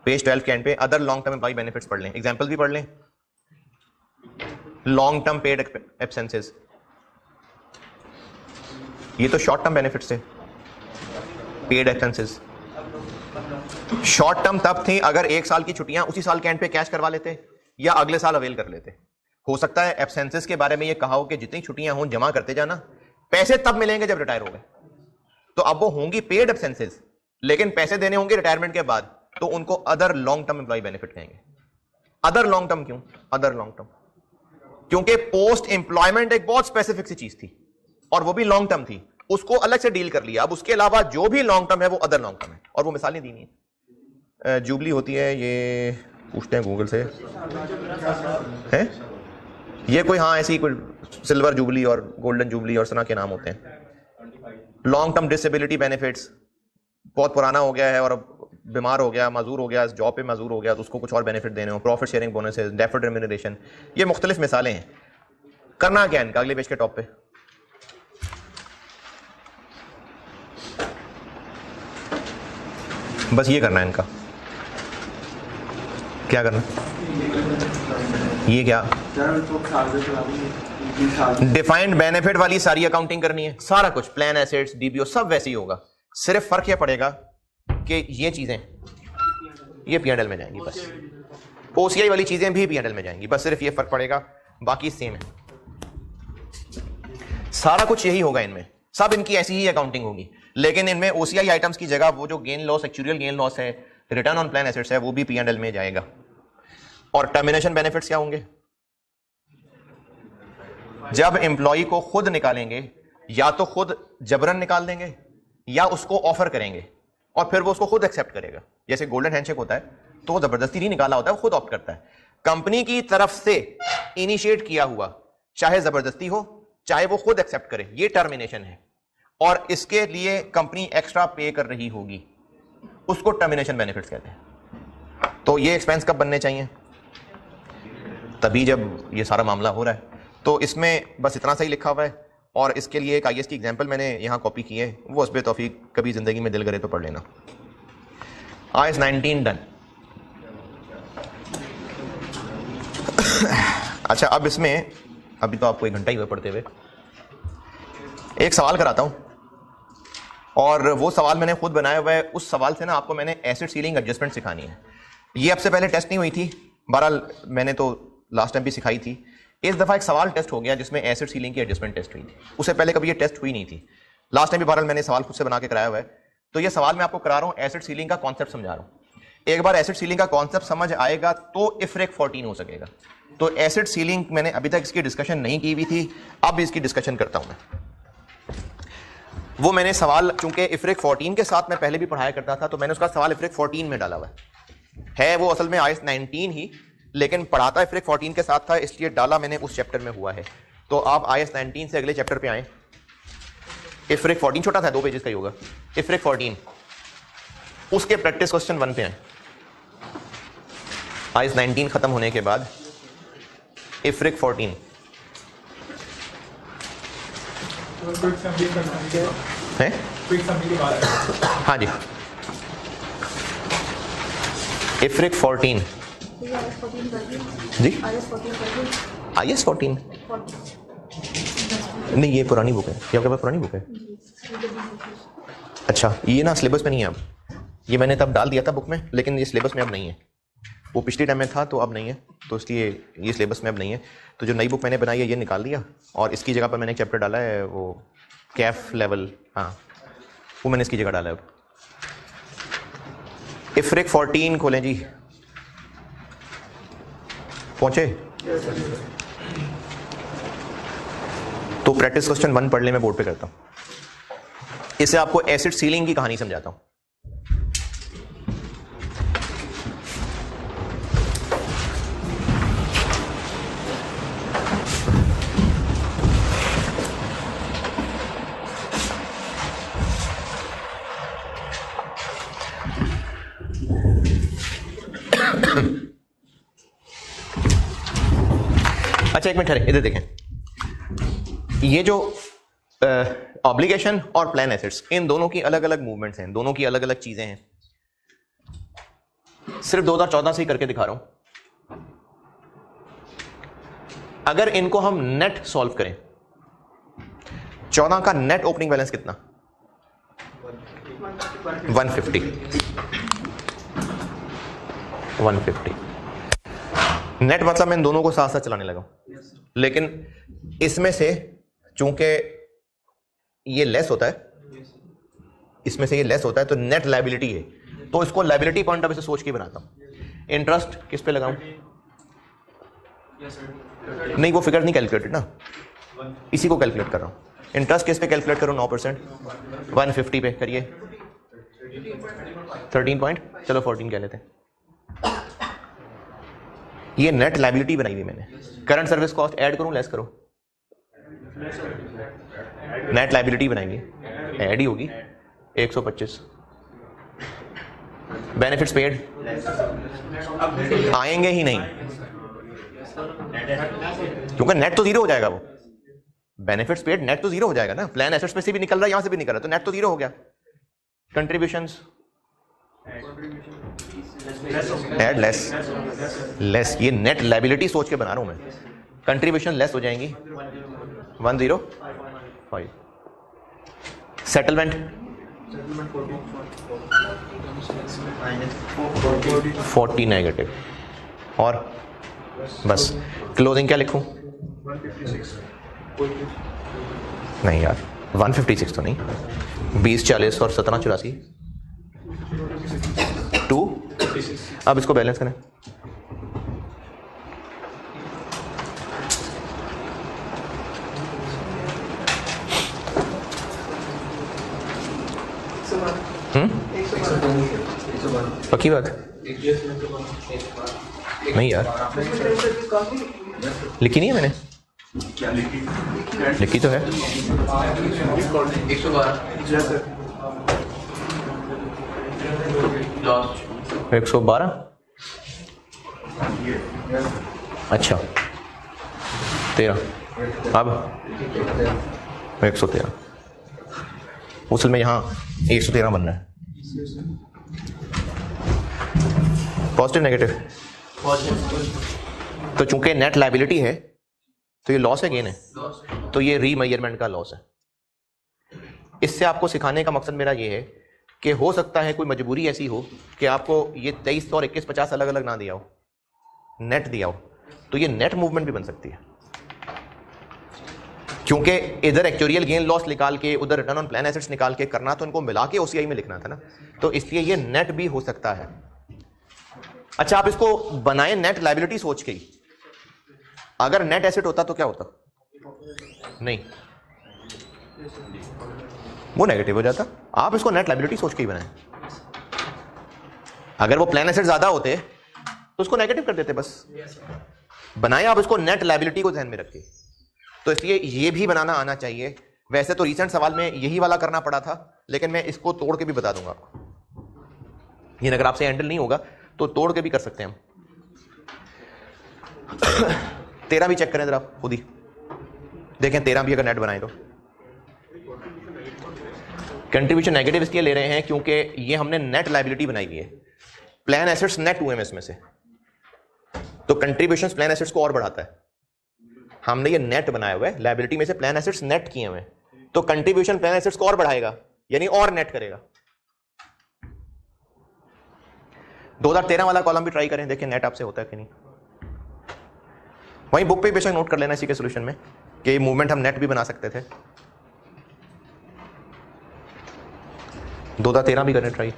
पेज 12 के एंड पे। Other long term employ benefits पढ़ लें, एग्जांपल भी पढ़ लें। लॉन्ग टर्म पेड एब्सेंसेस, ये तो शॉर्ट टर्म बेनिफिट्स थे। पेड एब्सेंसेस शॉर्ट टर्म तब थी अगर 1 साल की छुट्टियां उसी साल के एंड पे कैश करवा लेते या अगले साल अवेल कर लेते। हो सकता है एब्सेंसेस के बारे में ये कहा हो कि जितनी छुट्टियां हों जमा करते जाना, पैसे तब मिलेंगे जब रिटायर हो गए। तो अब वो होंगी पेड एब्सेंसेस, लेकिन पैसे देने होंगे रिटायरमेंट के बाद, तो उनको other long term employ benefit कहेंगे। अदर लॉन्ग टर्म क्यों? अदर लॉन्ग टर्म क्योंकि पोस्ट एम्प्लॉयमेंट एक बहुत स्पेसिफिक सी चीज थी और वो भी लॉन्ग टर्म थी, उसको अलग से डील कर लिया। अब उसके अलावा जो भी लॉन्ग टर्म है वो अदर लॉन्ग टर्म है, और वो मिसालें दी नहीं है। जुबली होती है, ये पूछते हैं गूगल से है ये कोई, हाँ ऐसी कोई सिल्वर जुबली और गोल्डन जुबली और सना के नाम होते हैं। लॉन्ग टर्म डिसेबिलिटी बेनिफिट्स, बहुत पुराना हो गया है और अब बीमार हो गया, माजूर हो गया, जॉब पे माजूर हो गया तो उसको कुछ और बेनिफिट देने हो। Profit sharing bonuses, deferred remuneration, ये मुख्तलिफ मिसालें हैं। करना क्या इनका, अगले पेज के टॉप पे बस ये करना है इनका। क्या करना, ये क्या डिफाइंड बेनिफिट वाली सारी अकाउंटिंग करनी है, सारा कुछ प्लान एसेट्स डीबीओ सब वैसे ही होगा। सिर्फ फर्क यह पड़ेगा कि ये चीजें ये पीएनएल में जाएंगी, बस ओसीआई वाली चीजें भी पीएनएल में जाएंगी, बस सिर्फ ये फर्क पड़ेगा, बाकी सेम है। सारा कुछ यही होगा, इनमें सब इनकी ऐसी ही अकाउंटिंग होगी, लेकिन इनमें ओसीआई आइटम्स की जगह वो जो gain loss, actual gain loss है, रिटर्न ऑन प्लान एसेट्स है, वो भी पीएनएल में जाएगा। और टर्मिनेशन बेनिफिट्स क्या होंगे? जब एम्प्लॉय को खुद निकालेंगे, या तो खुद जबरन निकाल देंगे या उसको ऑफर करेंगे और फिर वो उसको खुद एक्सेप्ट करेगा। जैसे गोल्डन हैंडशेक होता है तो वो जबरदस्ती नहीं निकाला होता है, वो खुद ऑप्ट करता है। कंपनी की तरफ से इनिशिएट किया हुआ, चाहे जबरदस्ती हो चाहे वो खुद एक्सेप्ट करे, ये टर्मिनेशन है। और इसके लिए कंपनी एक्स्ट्रा पे कर रही होगी, उसको टर्मिनेशन बेनिफिट्स कहते हैं। तो ये एक्सपेंस कब बनने चाहिए? तभी जब ये सारा मामला हो रहा है। तो इसमें बस इतना सही लिखा हुआ है, और इसके लिए एक IAS की एग्जांपल मैंने यहाँ कॉपी की है, वो हस्बे तौफीक कभी ज़िंदगी में दिल करे तो पढ़ लेना। IAS 19 done. अच्छा, अब इसमें अभी तो आपको 1 घंटा ही हुआ पढ़ते हुए, एक सवाल कराता हूँ और वो सवाल मैंने खुद बनाया हुआ है। उस सवाल से ना आपको मैंने एसिड सीलिंग एडजस्टमेंट सिखानी है। ये अब से पहले टेस्ट नहीं हुई थी, बहरहाल मैंने तो लास्ट टाइम भी सिखाई थी। इस दफ़ा एक सवाल टेस्ट हो गया जिसमें एसिड सीलिंग की एडजस्टमेंट टेस्ट हुई थी। उससे पहले कभी ये टेस्ट हुई नहीं थी। लास्ट टाइम भी बहरहाल मैंने सवाल खुद से बना के कराया हुआ है। तो ये सवाल मैं आपको करा रहा हूँ, एसिड सीलिंग का कॉन्सेप्ट समझा रहा हूँ। एक बार एसिड सीलिंग का कॉन्सेप्ट समझ आएगा तो इफ्रेक 14 हो सकेगा। तो एसिड सीलिंग मैंने अभी तक इसकी डिस्कशन नहीं की हुई थी, अब इसकी डिस्कशन करता हूँ मैं। वो मैंने सवाल चूंकि इफ्रेक 14 के साथ मैं पहले भी पढ़ाया करता था, तो मैंने उसका सवाल इफ्रेक 14 में डाला हुआ है। वो असल में IAS 19 ही, लेकिन पढ़ाता इफ्रेक 14 के साथ था, इसलिए डाला मैंने उस चैप्टर में हुआ है। तो आप IAS 19 से अगले चैप्टर पे आए। इफ्रेक 14 छोटा था, 2 पेजेस का ही होगा। इफ्रेक 14 उसके प्रैक्टिस क्वेश्चन 1 पे आए। IAS 19 खत्म होने के बाद इफ्रेक 14 है। हाँ जी, इफ्रेक 14 जी, IAS 14 नहीं, ये पुरानी बुक है। ये आपके पास पुरानी बुक है? अच्छा, ये ना सिलेबस में नहीं है अब। ये मैंने तब डाल दिया था बुक में, लेकिन ये सिलेबस में अब नहीं है। वो पिछले टाइम में था तो अब नहीं है, तो इसलिए ये सिलेबस में अब नहीं है। तो जो नई बुक मैंने बनाई है ये निकाल दिया और इसकी जगह पर मैंने एक चैप्टर डाला है, वो कैफ लेवल, हाँ वो मैंने इसकी जगह डाला है। अब इफ्रेक 14 खोलें जी, पहुंचे? तो प्रैक्टिस क्वेश्चन 1 पढ़ ले, मैं बोर्ड पे करता हूं। इससे आपको एसिड सीलिंग की कहानी समझाता हूं। अच्छा, एक मिनट ठहरे, इधर देखें। ये जो ऑब्लिगेशन और प्लान एसेट्स, इन दोनों की अलग अलग मूवमेंट्स हैं, दोनों की अलग अलग चीजें हैं। सिर्फ 2014 से ही करके दिखा रहा हूं। अगर इनको हम नेट सॉल्व करें, 14 का नेट ओपनिंग बैलेंस कितना? 150 नेट, मतलब मैं इन दोनों को साथ साथ चलाने लगा। लेकिन इसमें से चूंकि ये लेस होता है, इसमें से ये लेस होता है, तो नेट लायबिलिटी है, तो इसको लायबिलिटी पॉइंट ऑफ व्यू से सोच के बनाता हूं। इंटरेस्ट किस पे लगाऊं? नहीं, वो फिगर नहीं कैलकुलेटेड ना, इसी को कैलकुलेट कर रहा हूं। इंटरेस्ट किस पे कैलकुलेट करूं? 9%, 150 पे करिए, 13 पॉइंट, चलो 14 कह लेते हैं। ये नेट लायबिलिटी बनाई हुई मैंने। करंट सर्विस कॉस्ट ऐड करूं, लेस करूं? नेट लायबिलिटी बनाएंगे, ऐड ही होगी, 125। बेनिफिट्स पेड आएंगे ही नहीं, क्योंकि नेट तो जीरो हो जाएगा। वो बेनिफिट्स पेड नेट तो जीरो हो जाएगा ना, प्लान एसेट्स में से भी निकल रहा है, यहां से भी निकल रहा है, तो नेट तो जीरो हो गया। कंट्रीब्यूशंस ऐड, लेस, ये नेट लायबिलिटी सोच के बना रहा हूं मैं। कंट्रीब्यूशन लेस हो जाएंगी, 105। सेटलमेंट 40 नेगेटिव, और बस क्लोजिंग क्या लिखूं? नहीं यार, 156 तो नहीं, 20 40 और 17 84 2। अब इसको बैलेंस करें। पक्की बात? नहीं यार, लिखी नहीं है मैंने। लिखी तो है 112। अच्छा 13। अब 113 उसल में यहाँ 113 बन रहा है। Positive negative? तो चूंकि नेट लायबिलिटी है तो ये लॉस है गेन है? तो ये रीमेजरमेंट का लॉस है। इससे आपको सिखाने का मकसद मेरा ये है कि हो सकता है कोई मजबूरी ऐसी हो कि आपको ये 23 और 2150 अलग अलग ना दिया हो, नेट दिया हो, तो ये नेट मूवमेंट भी बन सकती है। क्योंकि इधर एक्चुअरियल गेन लॉस निकाल के उधर रिटर्न ऑन प्लान एसेट्स निकाल के करना तो इनको मिला के ओसीआई में लिखना था ना, तो इसलिए ये नेट भी हो सकता है। अच्छा, आप इसको बनाए नेट लायबिलिटी सोच के ही, अगर नेट एसेट होता तो क्या होता? नहीं, वो नेगेटिव हो जाता। आप इसको नेट लायबिलिटी सोच के ही बनाए। अगर वो प्लान एसेट ज्यादा होते तो उसको नेगेटिव कर देते, बस बनाए आप इसको नेट लायबिलिटी को ध्यान में रख के। तो इसलिए ये भी बनाना आना चाहिए। वैसे तो रिसेंट सवाल में यही वाला करना पड़ा था, लेकिन मैं इसको तोड़ के भी बता दूंगा आपको। ये अगर आपसे हैंडल नहीं होगा तो तोड़ के भी कर सकते हैं हम। 13 भी चेक करें जरा आप खुद ही, देखें 13 भी अगर नेट बनाए तो। कंट्रीब्यूशन नेगेटिव इसलिए ले रहे हैं क्योंकि ये हमने नेट लायबिलिटी बनाई हुई है। प्लान एसेट्स नेट हुए हैं इसमें से, तो कंट्रीब्यूशन प्लान एसेट्स को और बढ़ाता है। हमने ये नेट बनाया हुआ है, लायबिलिटी में से प्लान एसेट्स नेट किए हुए हैं, तो कंट्रीब्यूशन प्लान एसेट्स को और बढ़ाएगा, यानी और नेट करेगा। 2013 वाला कॉलम भी ट्राई करें, देखें नेट आपसे होता है कि नहीं। वहीं बुक पे बेशक नोट कर लेना इसी के सोल्यूशन में कि मूवमेंट हम नेट भी बना सकते थे। 2013 भी करें ट्राई।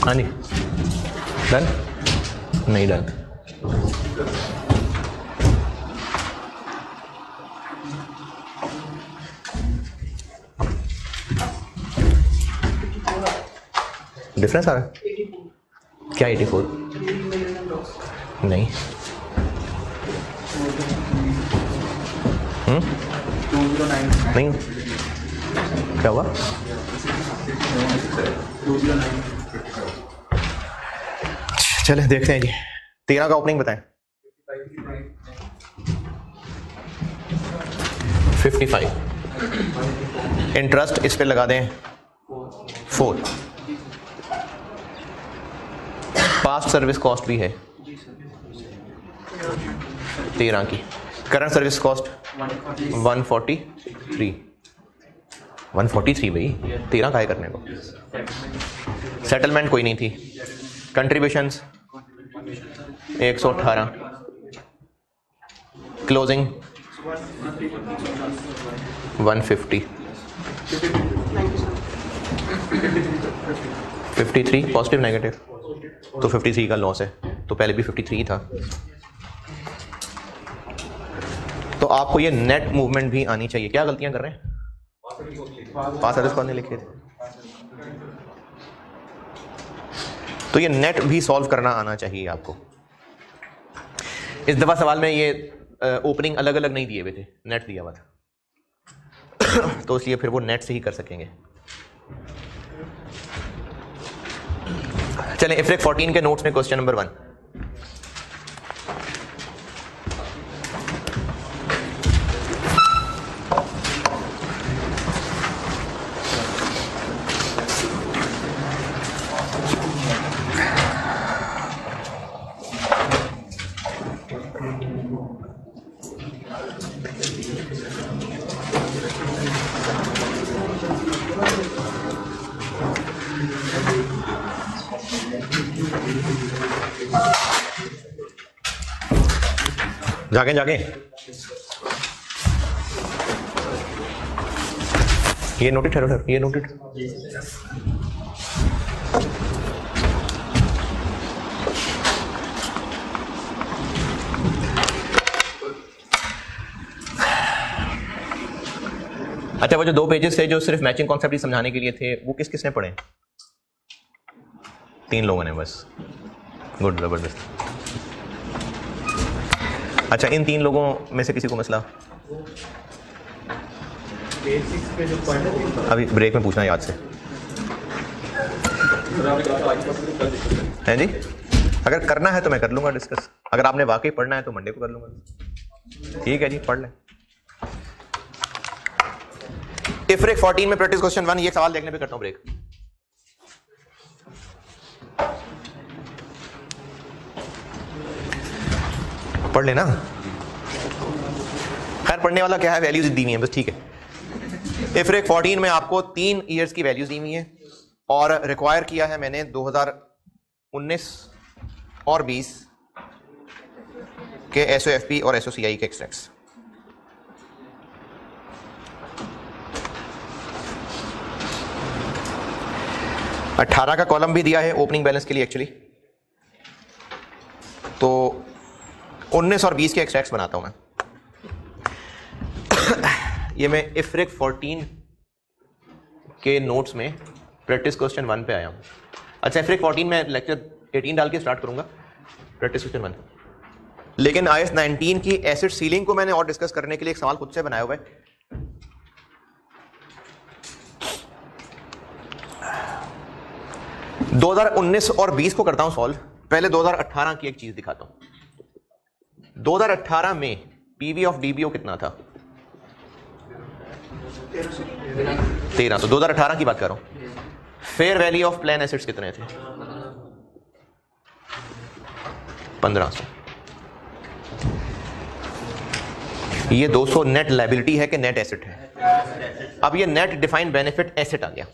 हाँ जी, डन? नहीं डन। डिफरेंस आ रहा है क्या? 84 नहीं, नहीं क्या हुआ? चले देखते हैं जी। 13 का ओपनिंग बताएं। 55। इंटरेस्ट इस पे लगा दें 4। पास्ट सर्विस कॉस्ट भी है 13 की। Current service cost 143। 143 भाई, 13 का है करने को। सेटलमेंट कोई नहीं थी। कंट्रीब्यूशंस 118। क्लोजिंग 150। 53 पॉजिटिव नेगेटिव, तो 53 का लॉस है, तो पहले भी 53 था। तो आपको ये नेट मूवमेंट भी आनी चाहिए। क्या गलतियां कर रहे हैं? पास सर्विस कॉस्ट नहीं लिखे थे, तो ये नेट भी सॉल्व करना आना चाहिए आपको। इस दफा सवाल में ये ओपनिंग अलग अलग नहीं दिए हुए थे, नेट दिया हुआ था, तो इसलिए फिर वो नेट से ही कर सकेंगे। चलें, IFRIC 14 के नोट्स में क्वेश्चन नंबर 1। जागे जागे, ये नोटेड है, ये नोटेड। अच्छा, वो जो 2 पेजेस थे जो सिर्फ मैचिंग कॉन्सेप्ट ही समझाने के लिए थे, वो किस किसने पढ़े? 3 लोगों ने बस। गुड, जबरदस्त। अच्छा, इन 3 लोगों में से किसी को मसला? बेसिक्स पे जो पढ़ रहे थे अभी ब्रेक में पूछना याद से, हैं जी? अगर करना है तो मैं कर लूंगा डिस्कस, अगर आपने वाकई पढ़ना है तो मंडे को कर लूंगा। ठीक है जी, पढ़ लें। इफ्रिक 14 में प्रैक्टिस क्वेश्चन 1, ये सवाल देखने पे करता हूं ब्रेक। पढ़ लेना, खैर पढ़ने वाला क्या है, वैल्यूज दी हुई है बस, ठीक है। इफ्रिक 14 में आपको 3 ईयर्स की वैल्यूज दी हुई है और रिक्वायर किया है मैंने 2019 और 20 के SOFP और SOCI के एक्सट्रैक्ट्स। और 18 का कॉलम भी दिया है ओपनिंग बैलेंस के लिए एक्चुअली, तो 19 और 20 के एक्सट्रैक्ट्स बनाता हूं मैं। ये मैं इफ्रिक 14 के नोट्स में प्रैक्टिस क्वेश्चन 1 पे आया हूं। अच्छा, इफ्रिक 14 में लेक्चर 18 डाल के स्टार्ट करूंगा, प्रैक्टिस क्वेश्चन 1। लेकिन IS 19 की एसिड सीलिंग को मैंने और डिस्कस करने के लिए एक सवाल खुद से बनाया हुआ है। 2019 और 20 को करता हूं सॉल्व। पहले 2018 की एक चीज दिखाता हूं। 2018 में पीवी ऑफ डीबीओ कितना था? 1300। 2018 की बात कर रहा हूं। Fair value of plan assets कितने थे? 1500। ये 200 नेट लायबिलिटी है कि नेट एसेट है? अब ये नेट डिफाइंड बेनिफिट एसेट आ गया।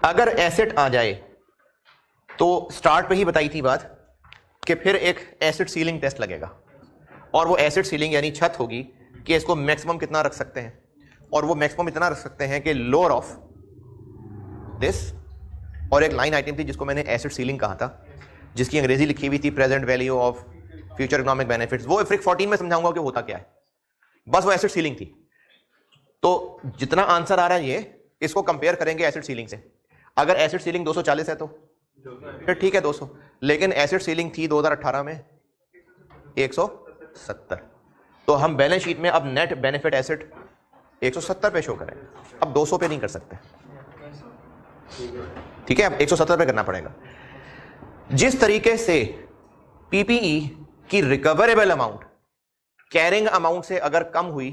अगर एसेट आ जाए तो स्टार्ट पे ही बताई थी बात कि फिर एक एसिड सीलिंग टेस्ट लगेगा, और वो एसिड सीलिंग यानी छत होगी कि इसको मैक्सिमम कितना रख सकते हैं, और वो मैक्सिमम इतना रख सकते हैं कि लोअर ऑफ दिस। और एक लाइन आइटम थी जिसको मैंने एसिड सीलिंग कहा था, जिसकी अंग्रेजी लिखी हुई थी present value of future economic benefits. वो इफ्रिक 14 में समझाऊंगा कि होता क्या है, बस वो एसिड सीलिंग थी। तो जितना आंसर आ रहा है ये, इसको कंपेयर करेंगे एसिड सीलिंग से। अगर एसिड सीलिंग 240 है तो फिर ठीक है 200, लेकिन एसिड सीलिंग थी 2018 में 170। तो हम बैलेंस शीट में अब नेट बेनिफिट एसेट 170 पे शो करें, अब 200 पे नहीं कर सकते। ठीक है, अब 170 पे करना पड़ेगा। जिस तरीके से पीपीई की रिकवरेबल अमाउंट कैरिंग अमाउंट से अगर कम हुई,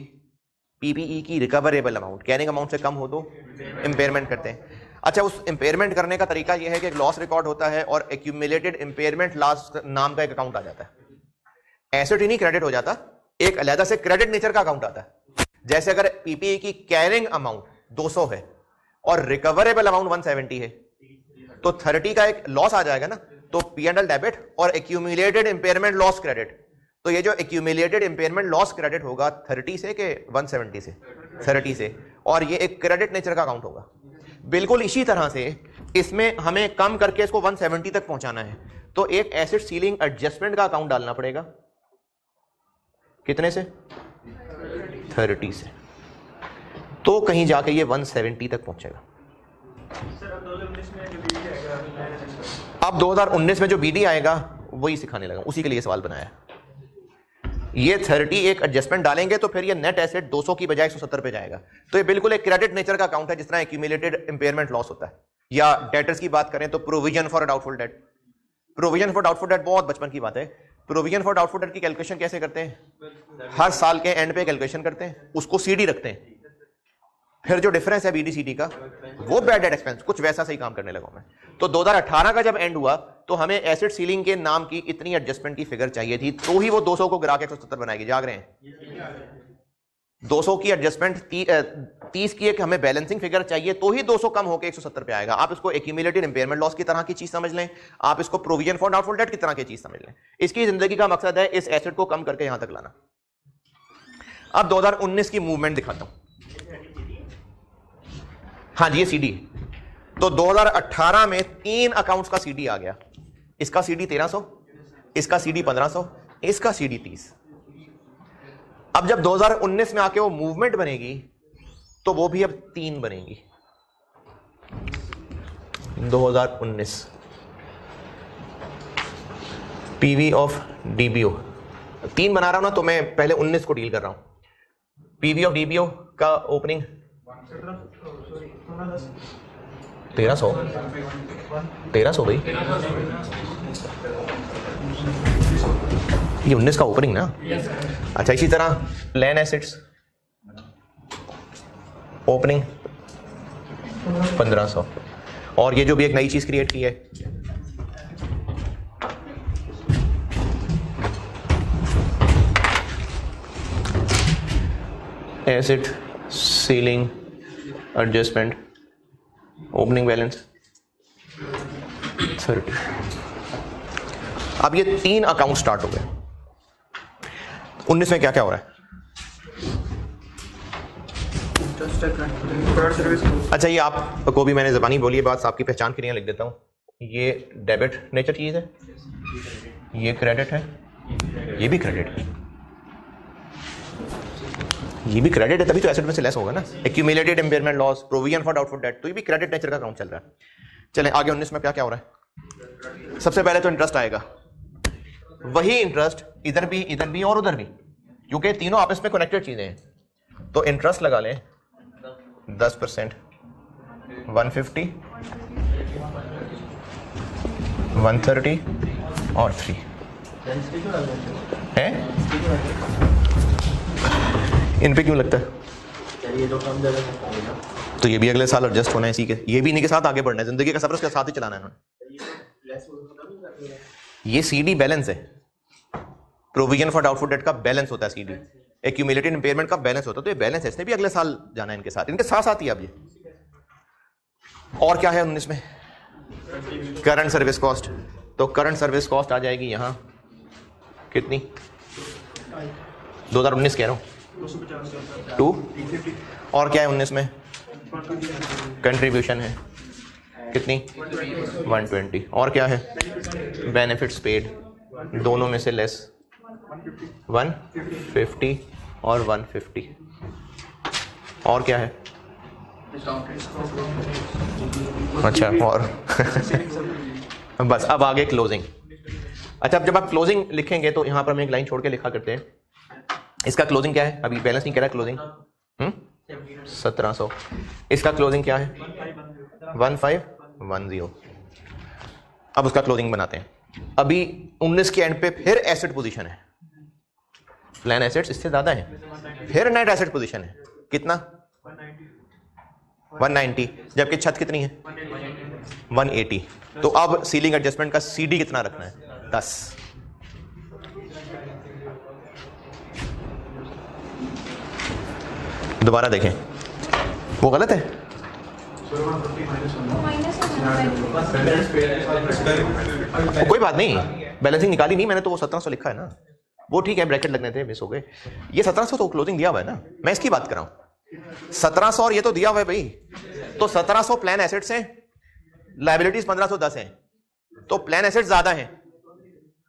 पीपीई की रिकवरेबल अमाउंट कैरिंग अमाउंट से कम हो तो इंपेयरमेंट करते हैं। अच्छा, उस इंपेयरमेंट करने का तरीका यह है कि एक लॉस रिकॉर्ड होता है और एक्यूमुलेटेड इंपेयरमेंट लॉस नाम का एक अकाउंट आ जाता है। एसेट ही नहीं क्रेडिट हो जाता, एक अलग से क्रेडिट नेचर का अकाउंट आता है। जैसे अगर पीपीई की कैरिंग अमाउंट 200 है और रिकवरेबल अमाउंट 170 है, तो 30 का एक लॉस आ जाएगा ना, तो P&L डेबिट और एक्यूमुलेटेड इंपेयरमेंट लॉस क्रेडिट। तो ये जो एक्यूमुलेटेड इंपेयरमेंट लॉस क्रेडिट होगा 30 से के 170 से, 30 से, और ये एक क्रेडिट नेचर का अकाउंट होगा। बिल्कुल इसी तरह से इसमें हमें कम करके इसको 170 तक पहुंचाना है, तो एक एसिड सीलिंग एडजस्टमेंट का अकाउंट डालना पड़ेगा। कितने से? 30 से, तो कहीं जाके ये 170 तक पहुंचेगा। अब 2019 में जो बीडी आएगा वही सिखाने लगा, उसी के लिए सवाल बनाया। ये 30 एक एडजस्टमेंट डालेंगे तो फिर ये नेट एसेट 200 की बजाय 170 पे जाएगा। तो ये बिल्कुल एक क्रेडिट नेचर का अकाउंट है, जिस तरह एक्यूमुलेटेड इंपेयरमेंट लॉस होता है। या डेटर्स की बात करें तो provision for doubtful debt. Provision for doubtful debt बहुत बचपन की बात है। प्रोविजन फॉर डाउटफुल डेट की कैलकुलेशन कैसे करते हैं? हर साल के एंड पे कैलकुलेशन करते हैं, उसको सीडी रखते हैं, फिर जो डिफरेंस है बीडीसीडी का वो बैड डेट एक्सपेंस, कुछ वैसा सही काम करने लगा मैं। तो 2018 का जब एंड हुआ तो हमें एसिड सीलिंग के नाम की इतनी एडजस्टमेंट की फिगर चाहिए थी, तो ही वो 200 को गिरा के 170 बनाएगी। जाग रहे हैं? 200 की एडजस्टमेंट 30 की एक हमें बैलेंसिंग फिगर चाहिए तो ही 200 कम होकर 170 पे आएगा। आप इसको एक्यूमुलेटेड इंपेयरमेंट लॉस की तरह की चीज समझ लें, आप इसको प्रोविजन फॉर डाउटफुल डेट की तरह की चीज समझ लें। इसकी जिंदगी का मकसद है इस एसेट को कम करके यहां तक लाना। अब 2019 की मूवमेंट दिखाता हूं। हाँ जी, ये सीडी है। तो 2018 में 3 अकाउंट्स का सीडी आ गया। इसका सीडी 1300, इसका सीडी 1500, इसका सीडी 30। अब जब 2019 में आके वो मूवमेंट बनेगी तो वो भी अब 3 बनेगी। 2019 पीवी ऑफ डीबीओ 3 बना रहा हूं ना, तो मैं पहले 19 को डील कर रहा हूं। पीवी ऑफ डीबीओ का ओपनिंग 1300 भाई, ये 19 का ओपनिंग ना। अच्छा, इसी तरह प्लान एसेट्स ओपनिंग 1500, और ये जो भी एक नई चीज क्रिएट की है asset ceiling adjustment opening balance 30। अब ये 3 अकाउंट स्टार्ट हो गए। 19 में क्या क्या हो रहा है? अच्छा, ये आपको भी मैंने ज़बानी बोली है बात, आपकी पहचान के लिए लिख देता हूं। ये डेबिट नेचर चीज है, ये क्रेडिट है, ये भी क्रेडिट है, ये भी क्रेडिट है, तभी तो एसेट में से लेस होगा ना। Accumulated impairment loss, provision for doubtful debt, तो ये भी क्रेडिट नेचर का अकाउंट चल रहा है। चलें आगे 19 में क्या क्या हो रहा है? सबसे पहले तो इंटरेस्ट आएगा, वही इंटरेस्ट इधर भी और उधर भी, क्योंकि तीनों आपस में कनेक्टेड चीजें हैं। तो इंटरेस्ट लगा लें 10%, 150, 130 और 3 है। इन पे क्यों लगता है? तो ये भी अगले साल एडजस्ट होना है इसी के, ये भी इन्हीं के साथ आगे बढ़ना है, जिंदगी का सफर उसके साथ ही चलाना है इन्होंने। ये सीडी बैलेंस है, प्रोविजन फॉर डाउटफुल डेट का बैलेंस होता है, सीडी एक्यूमुलेटेड इंपेयरमेंट का बैलेंस होता है। तो ये बैलेंस है, इसने भी अगले साल जाना है इनके साथ ही। अब ये और क्या है 19 में? Current service cost. तो करंट सर्विस कॉस्ट आ जाएगी यहां कितनी? 2019 कह रहा हूं 2। और क्या है 19 में? कंट्रीब्यूशन है कितनी? 120। और क्या है? बेनिफिट्स पेड, दोनों में से लेस 150 और 150। और क्या है? अच्छा, और बस अब आगे क्लोजिंग। अच्छा, अब जब आप क्लोजिंग लिखेंगे तो यहां पर हम एक लाइन छोड़ के लिखा करते हैं। इसका क्लोजिंग क्या है? अभी बैलेंस नहीं कह रहा, क्लोजिंग 1700। इसका क्लोजिंग क्या है? 1510। अब उसका क्लोजिंग बनाते हैं। अभी 19 के एंड पे फिर एसेट पोजीशन है, प्लान एसेट्स इससे ज्यादा है, फिर नेट एसेट पोजीशन है कितना? 190, जबकि छत कितनी है? 180। तो अब सीलिंग एडजस्टमेंट का सीडी कितना रखना है? 10। दोबारा देखें, वो गलत है। कोई बात नहीं, बैलेंसिंग निकाली नहीं मैंने, तो वो 1700 लिखा है ना, वो ठीक है, ब्रैकेट लगने थे, मिस हो गए। ये 1700 तो क्लोजिंग दिया हुआ है ना, मैं इसकी बात कर रहा हूं। 1700 और ये तो दिया हुआ है भाई, तो 1700 प्लान एसेट्स हैं, लायबिलिटीज 1510 हैं, तो प्लान एसेट ज्यादा है,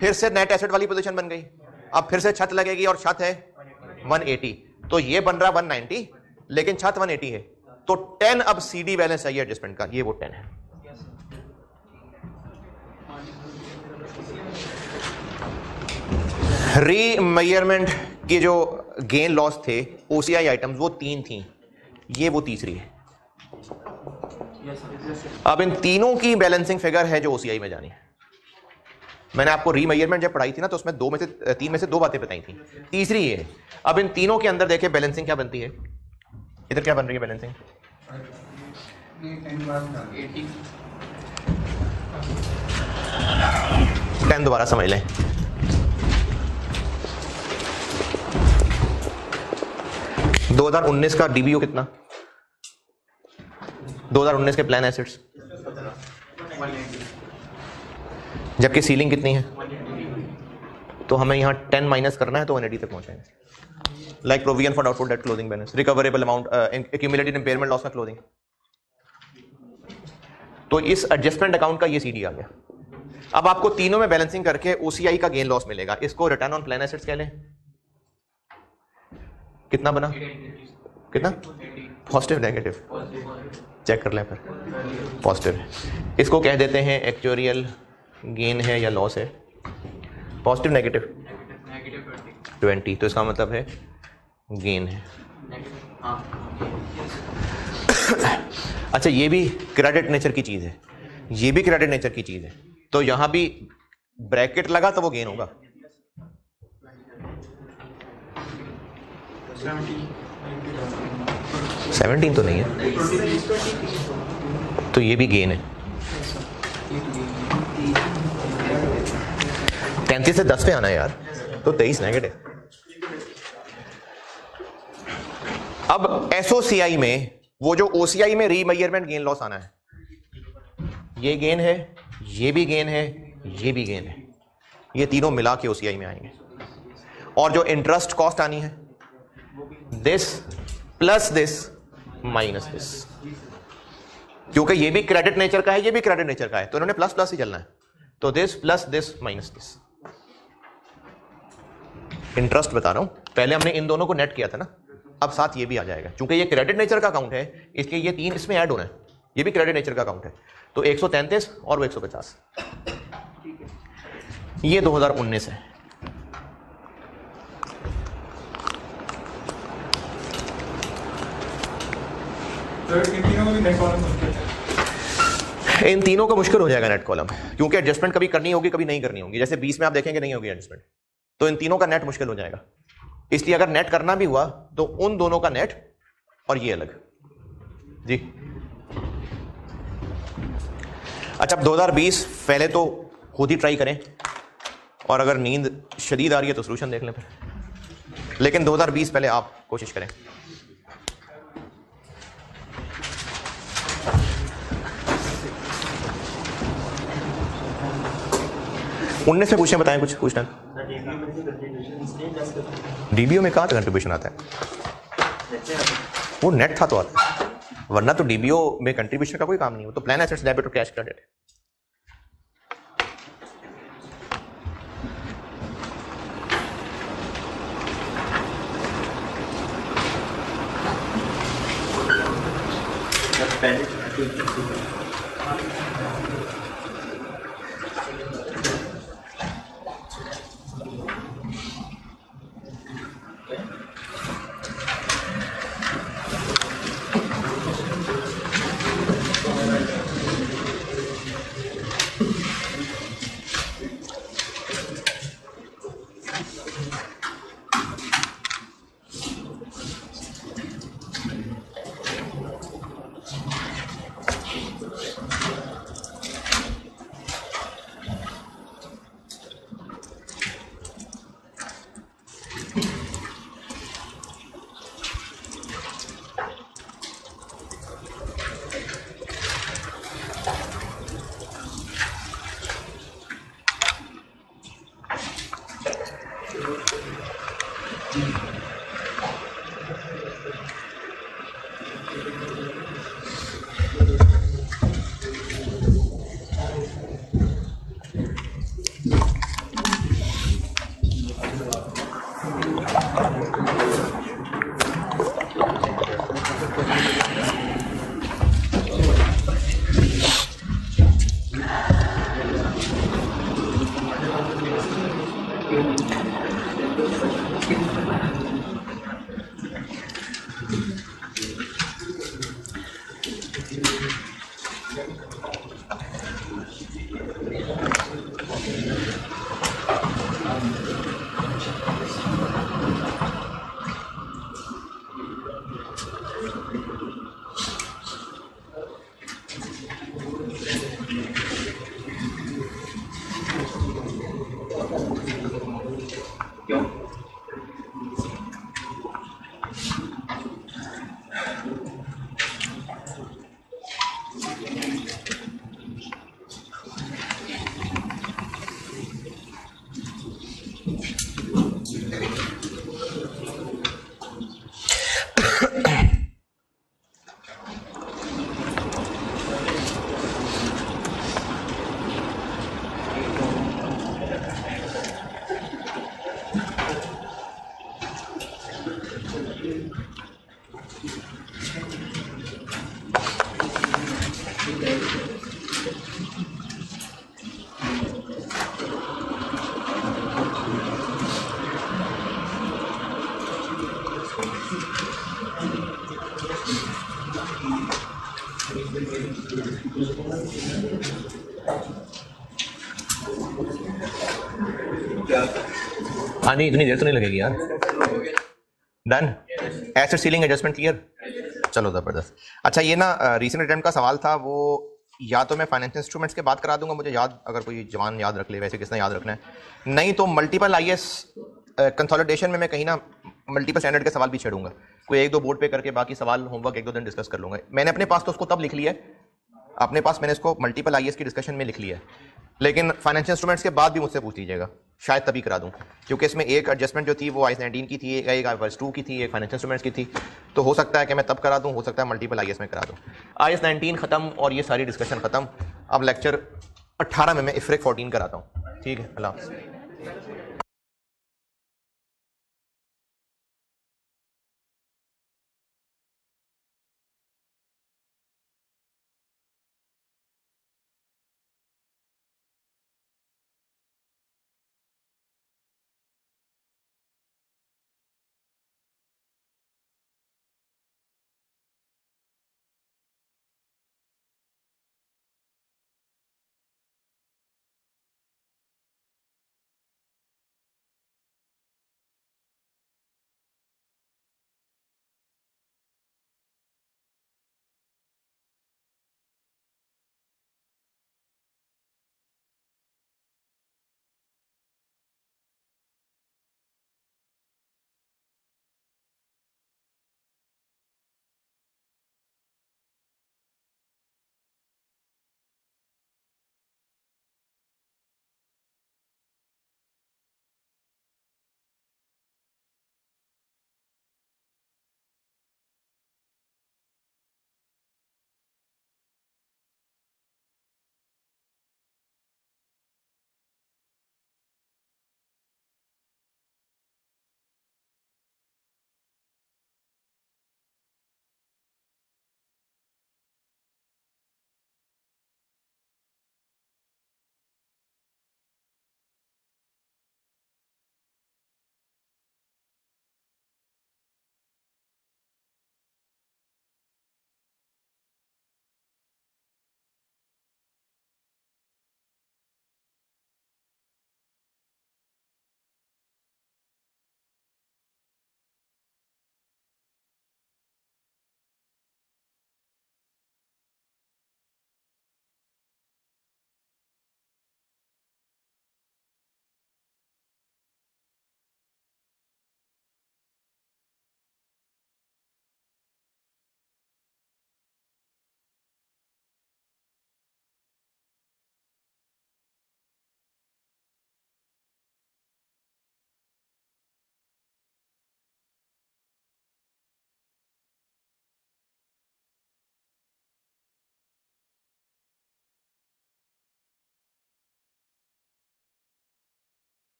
फिर से नेट एसेट वाली पोजीशन बन गई। अब फिर से छत लगेगी और छत है 180, तो ये बन रहा 190, लेकिन छत 180 है, तो 10 अब सीडी बैलेंस चाहिए एडजस्टमेंट का, ये वो 10 है। रीमेजरमेंट की जो गेन लॉस थे ओसीआई आइटम्स, वो 3 थी, ये वो तीसरी है। अब इन तीनों की बैलेंसिंग फिगर है जो ओसीआई में जानी है। मैंने आपको रीमेजरमेंट जब पढ़ाई थी ना, तो उसमें 3 में से 2 बातें बताई थी, तीसरी ये है। अब इन तीनों के अंदर देखें बैलेंसिंग क्या बनती है। इधर क्या बन रही है बैलेंसिंग? 10 दोबारा समझ लें। 2019 का डीबीओ कितना? 2019 के प्लान एसेट्स, जबकि सीलिंग कितनी है? तो हमें यहाँ 10 माइनस करना है तो 180 तक पहुंचेंगे। Like provision for doubtful debt closing balance, recoverable amount, accumulated impairment loss में क्लोजिंग। तो इस एडजस्टमेंट अकाउंट का ये सीडी आ गया। अब आपको तीनों में बैलेंसिंग करके ओसीआई का गेन लॉस मिलेगा। इसको रिटर्न ऑन प्लान एसेट्स कह लें। कितना बना? कितना? Positive negative? चेक कर लें फिर। पॉजिटिव है। इसको कह देते हैं एक्चुअरियल गेन है या लॉस है। पॉजिटिव नेगेटिव 20, तो इसका मतलब है गेन है। अच्छा, ये भी क्रेडिट नेचर की चीज है, ये भी क्रेडिट नेचर की चीज है, तो यहां भी ब्रैकेट लगा तो वो गेन होगा। 17 तो नहीं है, तो ये भी गेन है। 33 से 10 पे आना है यार, तो 23 नेगेटिव। अब एसओसीआई में वो जो ओसीआई में रीमेजरमेंट गेन लॉस आना है, ये गेन है, ये भी गेन है, ये भी गेन है, ये तीनों मिला के ओसीआई में आएंगे। और जो इंटरेस्ट कॉस्ट आनी है, this plus this minus this, क्योंकि ये भी क्रेडिट नेचर का है, ये भी क्रेडिट नेचर का है, तो इन्होंने प्लस प्लस ही चलना है। तो this plus this minus this. Interest बता रहा हूं, पहले हमने इन दोनों को नेट किया था ना, अब साथ ये भी आ जाएगा। क्योंकि ये क्रेडिट नेचर का अकाउंट है, इसलिए ये तीन इसमें ऐड होना है। ये भी क्रेडिट नेचर का अकाउंट है, तो 133 और वो 150। ये 2019 है। इन तीनों का मुश्किल हो जाएगा नेट कॉलम, क्योंकि एडजस्टमेंट कभी करनी होगी, कभी नहीं करनी होगी। जैसे 20 में आप देखेंगे नहीं होगी एडजस्टमेंट, तो इन तीनों का नेट मुश्किल हो जाएगा। इसलिए अगर नेट करना भी हुआ तो उन दोनों का नेट और ये अलग जी। अच्छा, 2020 पहले तो खुद ही ट्राई करें, और अगर नींद शदीद आ रही है तो सोल्यूशन देख लें फिर, लेकिन 2020 पहले आप कोशिश करें। उनने से पूछें, बताएं कुछ पूछना। डीबीओ में कहाँ कंट्रीब्यूशन आता है? वो नेट था तो आता है, वरना तो डीबीओ में कंट्रीब्यूशन का कोई काम नहीं है। तो प्लान एसेट्स, डेबिट और कैश क्रेडिट। क्यों? हाँ नहीं, इतनी देर तो नहीं लगेगी यार। Done. Acid ceiling adjustment clear, चलो ज़बरदस्त। अच्छा ये ना रीसेंट अटेम्प्ट का सवाल था, वो या तो मैं फाइनेंशियल इंस्ट्रूमेंट्स के बात करा दूंगा, मुझे याद, अगर कोई जवान याद रख ले, वैसे किसने याद रखना है, नहीं तो मल्टीपल आईएएस कंसोलिडेशन में मैं कहीं ना मल्टीपल स्टैंडर्ड के सवाल भी छेड़ूंगा, कोई एक दो बोर्ड पे करके बाकी सवाल होमवर्क एक दो दिन डिस्कस कर लूंगा। मैंने अपने पास तो उसको तब लिख लिया है, अपने पास मैंने इसको मल्टीपल आईएएस की डिस्कशन में लिख लिया है, लेकिन फाइनेंशियल इंस्ट्रूमेंट्स के बाद भी मुझसे पूछ लीजिएगा, शायद तभी करा दूं, क्योंकि इसमें एक एडजस्टमेंट जो थी वो IAS 19 की थी, एक IAS 2 की थी, एक फाइनेंशियल इंस्ट्रूमेंट्स की थी, तो हो सकता है कि मैं तब करा दूं, हो सकता है मल्टीपल आईएएस में करा दूं। IAS 19 खत्म और ये सारी डिस्कशन खत्म, अब लेक्चर 18 में मैं IFRIC 14 कराता हूँ। ठीक है, अल्लाह हाफ़िज़।